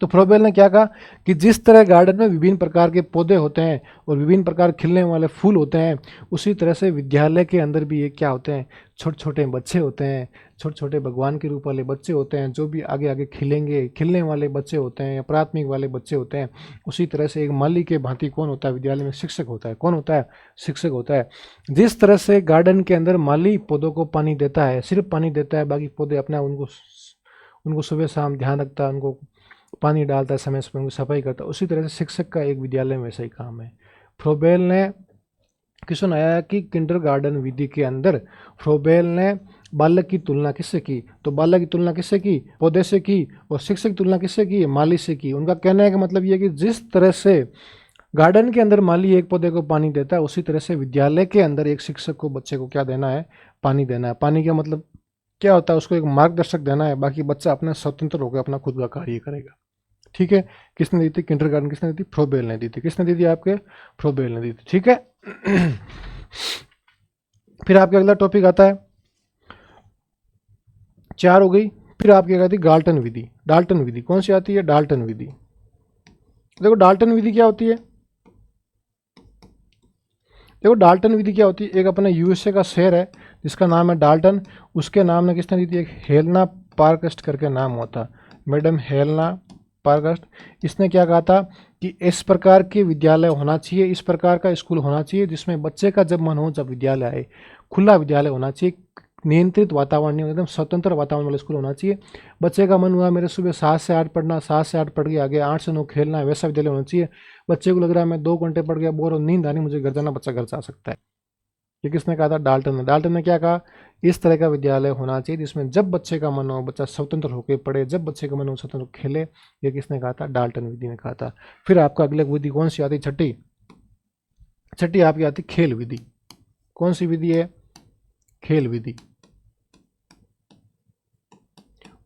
तो फ्रोबेल ने क्या कहा कि जिस तरह गार्डन में विभिन्न प्रकार के पौधे होते हैं और विभिन्न प्रकार खिलने वाले फूल होते हैं, उसी तरह से विद्यालय के अंदर भी ये क्या होते हैं? छोटे छोटे बच्चे होते हैं, छोटे छोटे भगवान के रूप वाले बच्चे होते हैं, जो भी आगे आगे खिलेंगे, खिलने वाले बच्चे होते हैं, प्राथमिक वाले बच्चे होते हैं। उसी तरह से एक माली के भांति कौन होता है? विद्यालय में शिक्षक होता है। कौन होता है? शिक्षक होता है। जिस तरह से गार्डन के अंदर माली पौधों को पानी देता है, सिर्फ पानी देता है, बाकी पौधे अपना उनको उनको सुबह शाम ध्यान रखता है, उनको पानी डालता है, समय समय उनकी सफाई करता है, उसी तरह से शिक्षक का एक विद्यालय में वैसा ही काम है। फ्रोबेल ने किसने बनाया कि किंडरगार्टन विधि के अंदर फ्रोबेल ने बालक की तुलना किससे की? तो बालक की तुलना किससे की? पौधे से की। और शिक्षक की तुलना किससे की? माली से की। उनका कहने का मतलब ये है कि जिस तरह से गार्डन के अंदर माली एक पौधे को पानी देता है, उसी तरह से विद्यालय के अंदर एक शिक्षक को बच्चे को क्या देना है? पानी देना है। पानी का मतलब क्या होता है? उसको एक मार्गदर्शक देना है, बाकी बच्चा अपना स्वतंत्र होकर अपना खुद का कार्य करेगा। ठीक है। किसने दी थी? किंडरगार्टन किसने दी थी? फ्रोबेल ने दी थी। किसने दी थी? आपके फ्रोबेल ने दी थी। ठीक है। फिर आपके अगला टॉपिक आता है, 4 हो गई। फिर आपकी आती है गाल्टन विधि। डाल्टन विधि कौन सी आती है? डाल्टन विधि। देखो डाल्टन विधि क्या होती है? देखो डाल्टन विधि क्या होती है? एक अपने यूएसए का शहर है जिसका नाम है डाल्टन। उसके नाम ने किसने दी थी? एक हेलना पार्कस्ट करके नाम होता, मैडम हेलना पार्कस्ट। इसने क्या कहा था कि इस प्रकार के विद्यालय होना चाहिए, इस प्रकार का स्कूल होना चाहिए जिसमें बच्चे का जब मन हो जब विद्यालय आए। खुला विद्यालय होना चाहिए, नियंत्रित वातावरण नहीं, एकदम स्वतंत्र वातावरण वाला स्कूल होना चाहिए। बच्चे का मन हुआ मेरे सुबह 7 से 8 पढ़ना, 7 से 8 पढ़ के आगे 8 से 9 खेलना है, वैसा विद्यालय होना चाहिए। बच्चे को लग रहा है मैं 2 घंटे पढ़ गया, बोर और नींद आनी, मुझे घर जाना, बच्चा घर जा सकता है। ये किसने कहा था? डाल्टन ने। डाल्टन ने क्या कहा? इस तरह का विद्यालय होना चाहिए जिसमें जब बच्चे का मन हो बच्चा स्वतंत्र होकर पढ़े, जब बच्चे का मन हो स्वतंत्र खेले। ये किसने कहा था? डाल्टन विधि ने कहा था। फिर आपका अगले विधि कौन सी आती? छठी। छठी आपकी आती खेल विधि। कौन सी विधि है? खेल विधि।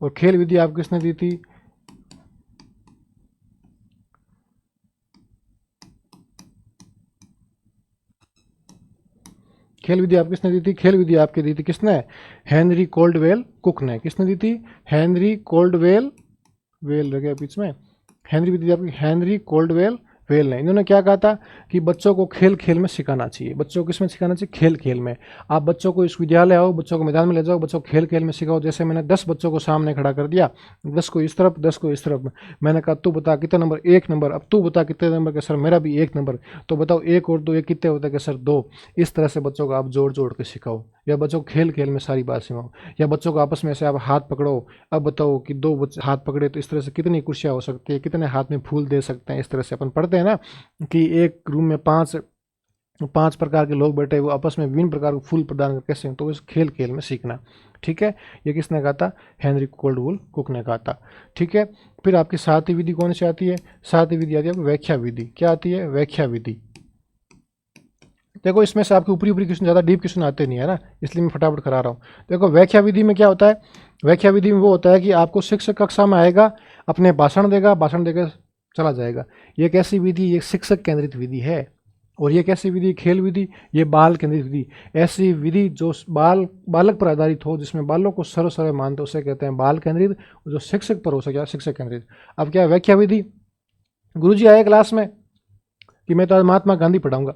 और खेल विधि आपको किसने दी थी? खेल विधि आप किसने दी थी? खेल विधि आपकी दी थी किसने? हेनरी कोल्डवेल कुक ने। किसने दी थी? हेनरी कोल्डवेल, वेल लगे बीच में, हेनरी विधि आपकी हेनरी कोल्डवेल फेल नहीं। इन्होंने क्या कहा था कि बच्चों को खेल खेल में सिखाना चाहिए। बच्चों को किसमें सिखाना चाहिए? खेल खेल में। आप बच्चों को इस विद्यालय आओ, बच्चों को मैदान में ले जाओ, बच्चों को खेल खेल में सिखाओ। जैसे मैंने 10 बच्चों को सामने खड़ा कर दिया, 10 को इस तरफ, 10 को इस तरफ। मैंने कहा तू बता कितने नंबर? 1 नंबर। अब तू बता कितने नंबर के? सर मेरा भी 1 नंबर। तो बताओ 1 और 2 कितने होते हैं? सर 2। इस तरह से बच्चों को आप जोड़ जोड़ के सिखाओ, या बच्चों को खेल खेल में सारी बात सिखाओ, या बच्चों को आपस में से आप हाथ पकड़ो। अब बताओ कि 2 बच्चे हाथ पकड़े तो इस तरह से कितनी कुर्सियाँ हो सकती है, कितने हाथ में फूल दे सकते हैं। इस तरह से अपन पढ़ते हैं ना कि एक रूम में 5 प्रकार के लोग बैठे, वो आपस में विभिन्न प्रकार के फूल प्रदान करके कैसे, तो इस खेल खेल में सीखना। ठीक है, ये किसने कहा था? हेनरी कोल्डवेल कुक ने कहा था। ठीक है, फिर आपकी 7वीं विधि कौन सी आती है? 7वीं विधि आती है व्याख्या विधि। क्या आती है? व्याख्या विधि। देखो इसमें से आपके ऊपरी ऊपरी क्वेश्चन, ज़्यादा डीप क्वेश्चन आते नहीं है ना, इसलिए मैं फटाफट करा रहा हूँ। देखो व्याख्या विधि में क्या होता है? व्याख्या विधि में वो होता है कि आपको शिक्षक कक्षा में आएगा, अपने भाषण देगा, भाषण देकर चला जाएगा। ये एक ऐसी विधि, ये शिक्षक केंद्रित विधि है। और ये कैसी विधि? खेल विधि। ये बाल केंद्रित विधि। ऐसी विधि जो बालक पर आधारित हो, जिसमें बालों को सर्वश्रेय मानते, उसे कहते हैं बाल केंद्रित। जो शिक्षक पर हो सके, शिक्षक केंद्रित। अब क्या व्याख्या विधि? गुरुजी आए क्लास में कि मैं तो आज महात्मा गांधी पढ़ाऊंगा,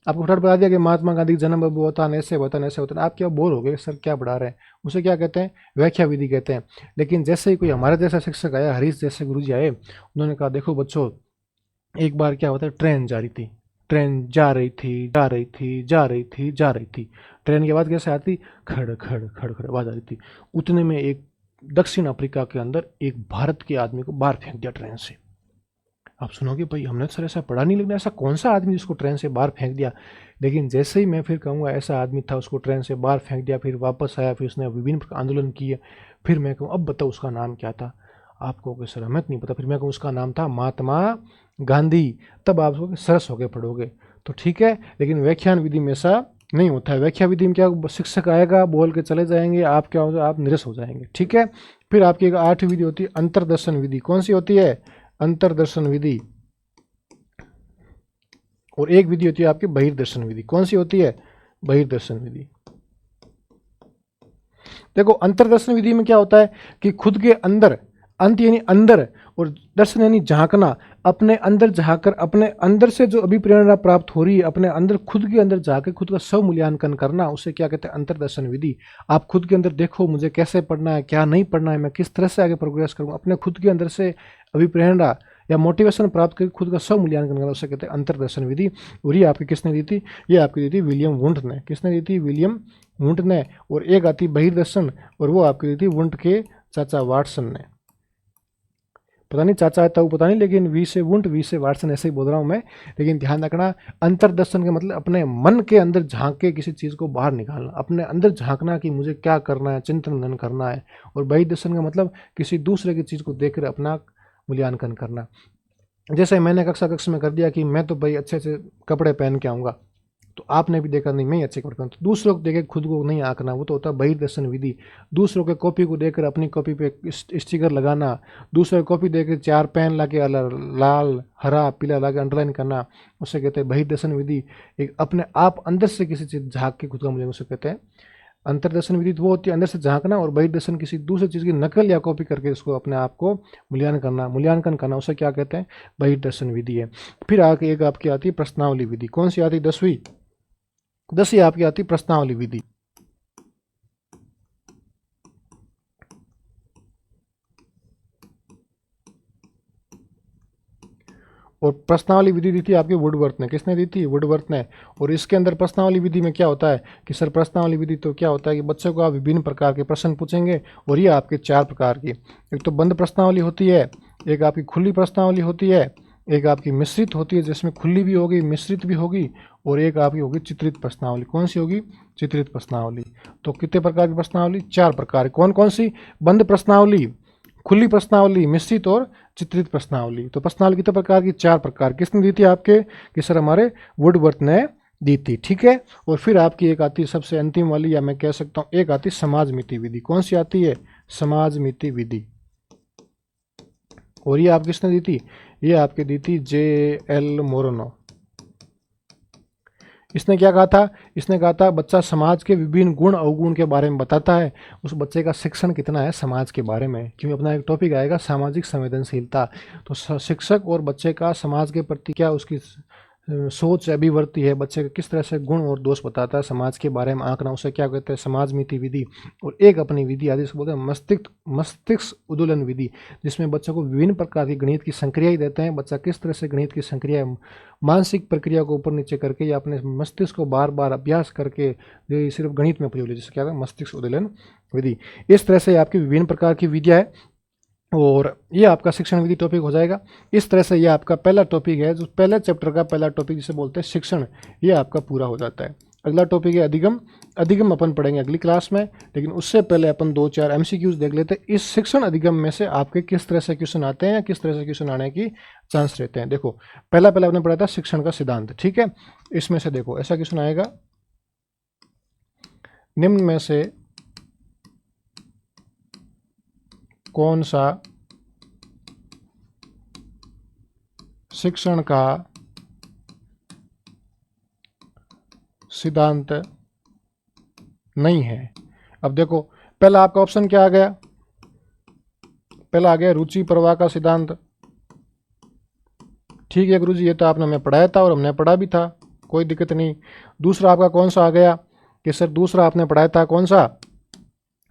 आपको फटाफट बता दिया कि महात्मा गांधी का जन्म अब होता है, ऐसे होता है, ऐसे होता है। आप क्या बोर हो गए? सर क्या पढ़ा रहे हैं? उसे क्या कहते हैं? व्याख्या विधि कहते हैं। लेकिन जैसे ही कोई हमारे जैसा शिक्षक आया, हरीश जैसे गुरुजी आए, उन्होंने कहा देखो बच्चों, एक बार क्या होता है, ट्रेन जा रही थी, ट्रेन जा रही थी, जा रही थी, जा रही थी, जा रही थी। ट्रेन की आवाज़ कैसे आती? खड़ खड़ खड़ खड़ आवाज़ आ रही थी। उतने में एक दक्षिण अफ्रीका के अंदर एक भारत के आदमी को बाहर फेंक दिया ट्रेन से। आप सुनोगे भाई हमने तो सर ऐसा पढ़ा नहीं, लगना ऐसा कौन सा आदमी जिसको ट्रेन से बाहर फेंक दिया। लेकिन जैसे ही मैं फिर कहूँगा ऐसा आदमी था, उसको ट्रेन से बाहर फेंक दिया, फिर वापस आया, फिर उसने विभिन्न प्रकार आंदोलन किए, फिर मैं कहूँ अब बताओ उसका नाम क्या था? आप कहोगे सर हमें तो नहीं पता। फिर मैं कहूँ उसका नाम था महात्मा गांधी। तब आप कहोगे सरस होके पढ़ोगे तो ठीक है। लेकिन व्याख्यान विधि में ऐसा नहीं होता है। व्याख्या विधि में क्या, शिक्षक आएगा, बोल के चले जाएंगे, आप क्या हो, आप निरस हो जाएंगे। ठीक है, फिर आपकी एक 8वीं विधि होती है अंतर्दर्शन विधि। कौन सी होती है? अंतर्दर्शन विधि। और एक विधि होती है आपकी बहिर्दर्शन विधि। कौन सी होती है? बहिर्दर्शन विधि। देखो अंतर्दर्शन विधि में क्या होता है कि खुद के अंदर, अंत यानी अंदर, और दर्शन यानी झांकना, अपने अंदर झांककर अपने अंदर से जो अभिप्रेरणा प्राप्त हो रही है, अपने अंदर खुद के अंदर जाकर खुद का स्व मूल्यांकन करना, उसे क्या कहते हैं? अंतर्दर्शन विधि। आप खुद के अंदर देखो मुझे कैसे पढ़ना है, क्या नहीं पढ़ना है, मैं किस तरह से आगे प्रोग्रेस करूँ, अपने खुद के अंदर से अभिप्रेरणा या मोटिवेशन प्राप्त करके खुद का स्व मूल्यांकन करना, उसे कहते हैं अंतर्दर्शन विधि। और ये आपकी किसने दी थी? ये आपकी दी थी विलियम वुंट ने। किसने दी थी? विलियम वुंट ने। और एक आती बहिर्दर्शन, और वो आपकी दी थी वुंट के चाचा वाटसन ने। पता नहीं चाचा आता वो पता नहीं, लेकिन वी से वुंट, वी से वाटसन, ऐसे ही बोल रहा हूँ मैं। लेकिन ध्यान रखना, अंतर्दर्शन का मतलब अपने मन के अंदर झांक के किसी चीज़ को बाहर निकालना, अपने अंदर झांकना कि मुझे क्या करना है, चिंतन मनन करना है। और बहिर्दर्शन का मतलब किसी दूसरे की चीज़ को देखकर अपना मूल्यांकन करना। जैसे मैंने कक्षा में कर दिया कि मैं तो भाई अच्छे से कपड़े पहन के आऊँगा, तो आपने भी देखा नहीं मैं अच्छे कपड़े पहन, तो दूसरों को देखे खुद को नहीं आंकना, वो तो होता है बहिर्दर्शन विधि। दूसरों के कॉपी को देखकर अपनी कॉपी पे स्टिकर लगाना, दूसरों की कॉपी देखकर 4 पेन ला के लाल हरा पीला ला के अंडरलाइन करना, उसे कहते हैं बहिर्दर्शन विधि। एक अपने आप अंदर से किसी चीज़ झाँक के खुद का मूल्यांकन, उसे कहते हैं अंतर्दर्शन विधि। वो होती है अंदर से झांकना, और बहिर्दर्शन किसी दूसरी चीज़ की नकल या कॉपी करके उसको अपने आप को मूल्यांकन करना, उसे क्या कहते हैं? बहिर्दर्शन विधि है। फिर आगे एक आपकी आती है प्रश्नावली विधि। कौन सी आती है? 10वीं आपकी आती है प्रश्नावली विधि। और प्रश्नावली विधि दी थी आपकी वुडवर्थ ने। किसने दी थी? वुडवर्थ ने। और इसके अंदर प्रश्नावली विधि में क्या होता है कि सर प्रश्नावली विधि तो क्या होता है कि बच्चों को आप विभिन्न प्रकार के प्रश्न पूछेंगे, और ये आपके 4 प्रकार की, एक तो बंद प्रश्नावली होती है, एक आपकी खुली प्रश्नावली होती है, एक आपकी मिश्रित होती है जिसमें खुली भी होगी मिश्रित भी होगी, और एक आपकी होगी चित्रित प्रश्नावली। कौन सी होगी? चित्रित प्रश्नावली। तो कितने प्रकार की प्रश्नावली? 4 प्रकार। कौन कौन सी? बंद प्रश्नावली, खुली प्रश्नावली, मिश्रित और चित्रित प्रश्नावली। तो प्रश्नावली कितने प्रकार की? 4 प्रकार। किसने दी थी आपके? कि सर हमारे वुडवर्थ ने दी थी। ठीक है, और फिर आपकी एक आती है सबसे अंतिम वाली, या मैं कह सकता हूँ एक आती समाज मिति विधि। कौन सी आती है? समाज मिति विधि। और ये आप किसने दी थी? ये आपके दी थी J.L. मोरनो। इसने क्या कहा था? इसने कहा था बच्चा समाज के विभिन्न गुण अवगुण के बारे में बताता है, उस बच्चे का शिक्षण कितना है समाज के बारे में, क्योंकि अपना एक टॉपिक आएगा सामाजिक संवेदनशीलता। तो शिक्षक और बच्चे का समाज के प्रति क्या उसकी सोच अभिवर्ती है, बच्चे का किस तरह से गुण और दोष बताता है समाज के बारे में आंकना, उसे क्या कहते हैं समाज मिति विधि। और एक अपनी विधि आदि से बोलते हैं मस्तिष्क उदूलन विधि, जिसमें बच्चों को विभिन्न प्रकार की गणित की संक्रियाएं देते हैं, बच्चा किस तरह से गणित की संक्रिया मानसिक प्रक्रिया को ऊपर नीचे करके या अपने मस्तिष्क को बार बार अभ्यास करके जो सिर्फ गणित में प्रयोग, जैसे क्या है मस्तिष्क उदूलन विधि। इस तरह से आपकी विभिन्न प्रकार की विधियाँ है और ये आपका शिक्षण विधि टॉपिक हो जाएगा। इस तरह से ये आपका पहला टॉपिक है, जो पहले चैप्टर का पहला टॉपिक जिसे बोलते हैं शिक्षण, ये आपका पूरा हो जाता है। अगला टॉपिक है अधिगम। अधिगम अपन पढ़ेंगे अगली क्लास में, लेकिन उससे पहले अपन 2-4 एमसीक्यूज देख लेते हैं। इस शिक्षण अधिगम में से आपके किस तरह से क्वेश्चन आते हैं या किस तरह से क्वेश्चन आने की चांस रहते हैं। देखो पहला आपने पढ़ा था शिक्षण का सिद्धांत, ठीक है। इसमें से देखो ऐसा क्वेश्चन आएगा, निम्न में से कौन सा शिक्षण का सिद्धांत नहीं है। अब देखो पहला आपका ऑप्शन क्या आ गया, पहला आ गया रुचि प्रवाह का सिद्धांत। ठीक है गुरुजी, ये तो आपने हमें पढ़ाया था और हमने पढ़ा भी था, कोई दिक्कत नहीं। दूसरा आपका कौन सा आ गया कि सर दूसरा आपने पढ़ाया था कौन सा,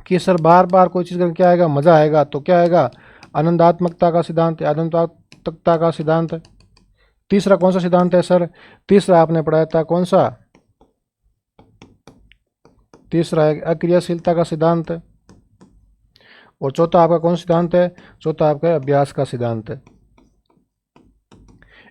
कि सर बार बार कोई चीज़ करके क्या आएगा, मजा आएगा। तो क्या आएगा, आनंदात्मकता का सिद्धांत, आनंदात्मकता का सिद्धांत। तीसरा कौन सा सिद्धांत है सर, तीसरा आपने पढ़ाया था कौन सा, तीसरा है अक्रियाशीलता का सिद्धांत। और चौथा आपका कौन सा सिद्धांत है, चौथा आपका अभ्यास का सिद्धांत है।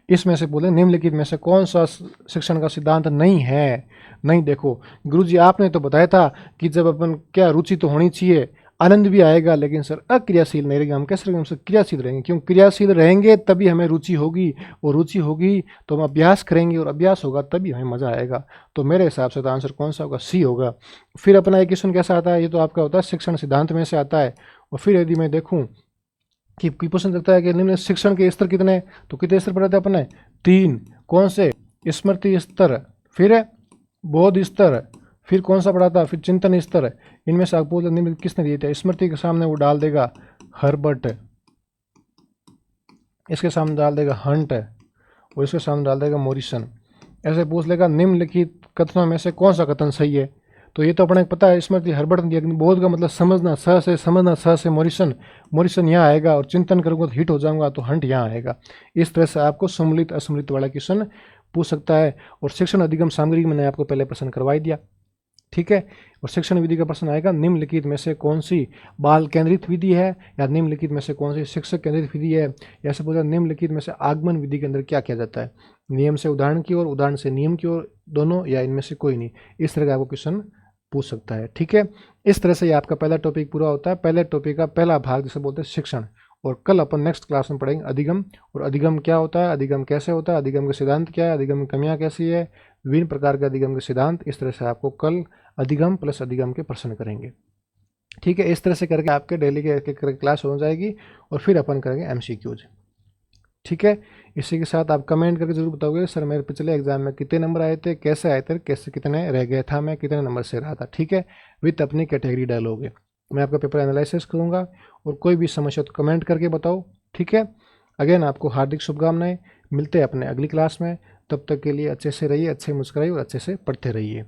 इसमें से बोले निम्नलिखित में से कौन सा शिक्षण का सिद्धांत नहीं है। नहीं, देखो गुरुजी आपने तो बताया था कि जब अपन क्या रुचि तो होनी चाहिए, आनंद भी आएगा, लेकिन सर अक्रियाशील नहीं रहेगा। हम कैसे रहेंगे, हम क्रियाशील रहेंगे, क्यों क्रियाशील रहेंगे तभी हमें रुचि होगी, और रुचि होगी तो हम अभ्यास करेंगे, और अभ्यास होगा तभी हमें मज़ा आएगा। तो मेरे हिसाब से तो आंसर कौन सा होगा, सी होगा। फिर अपना एक क्वेश्चन कैसा आता है, ये तो आपका होता है शिक्षण सिद्धांत में से आता है। और फिर यदि मैं देखूँ कि क्वेश्चन लगता है कि निम्न शिक्षण के स्तर कितने, तो कितने स्तर पढ़े थे अपने, 3। कौन से, स्मृति स्तर, फिर बोध स्तर, फिर कौन सा पढ़ा था, फिर चिंतन स्तर। इनमें से आपको निम्न किसने दिए थे, स्मृति के सामने वो डाल देगा हर्बर्ट, इसके सामने डाल देगा हंट, और इसके सामने डाल देगा मॉरिसन। ऐसे पूछ लेगा निम्नलिखित कथनों में से कौन सा कथन सही है। तो ये तो अपने पता है, स्मृति हर्बर्ट ने दिया, बोध का मतलब समझना, स से समझना, स से मॉरिसन यहाँ आएगा, और चिंतन करूँगा तो हिट हो जाऊंगा तो हंट यहाँ आएगा। इस तरह से आपको सम्मिलित असम्मिलित वाला क्वेश्चन पूछ सकता है। और शिक्षण अधिगम सामग्री मैंने आपको पहले प्रश्न करवाई दिया, ठीक है। और शिक्षण विधि का प्रश्न आएगा, निम्नलिखित में से कौन सी बाल केंद्रित विधि है, या निम्नलिखित में से कौन सी शिक्षक केंद्रित विधि है, या ऐसे बोला निम्नलिखित में से आगमन विधि के अंदर क्या किया जाता है, नियम से उदाहरण की ओर, उदाहरण से नियम की ओर, दोनों, या इनमें से कोई नहीं। इस तरह का आपको क्वेश्चन पूछ सकता है, ठीक है। इस तरह से ये आपका पहला टॉपिक पूरा होता है, पहले टॉपिक का पहला भाग जिसे बोलते हैं शिक्षण। और कल अपन नेक्स्ट क्लास में पढ़ेंगे अधिगम, और अधिगम क्या होता है, अधिगम कैसे होता है, अधिगम का सिद्धांत क्या है, अधिगम की कमियां कैसी है, विभिन्न प्रकार के अधिगम के सिद्धांत। इस तरह से आपको कल अधिगम प्लस अधिगम के प्रश्न करेंगे, ठीक है। इस तरह से करके आपके डेली के क्लास हो जाएगी, और फिर अपन करेंगे एमसीक्यूज, ठीक है। इसी के साथ आप कमेंट करके जरूर बताओगे सर मेरे पिछले एग्जाम में कितने नंबर आए थे, कैसे आए थे, कैसे कितने रह गए था, मैं कितने नंबर से रहा था, ठीक है। विथ अपनी कैटेगरी डालोगे, मैं आपका पेपर एनालिसिस करूँगा, और कोई भी समस्या तो कमेंट करके बताओ, ठीक है। अगेन आपको हार्दिक शुभकामनाएं, मिलते हैं अपने अगली क्लास में। तब तक के लिए अच्छे से रहिए, अच्छे मुस्कुराइए और अच्छे से पढ़ते रहिए।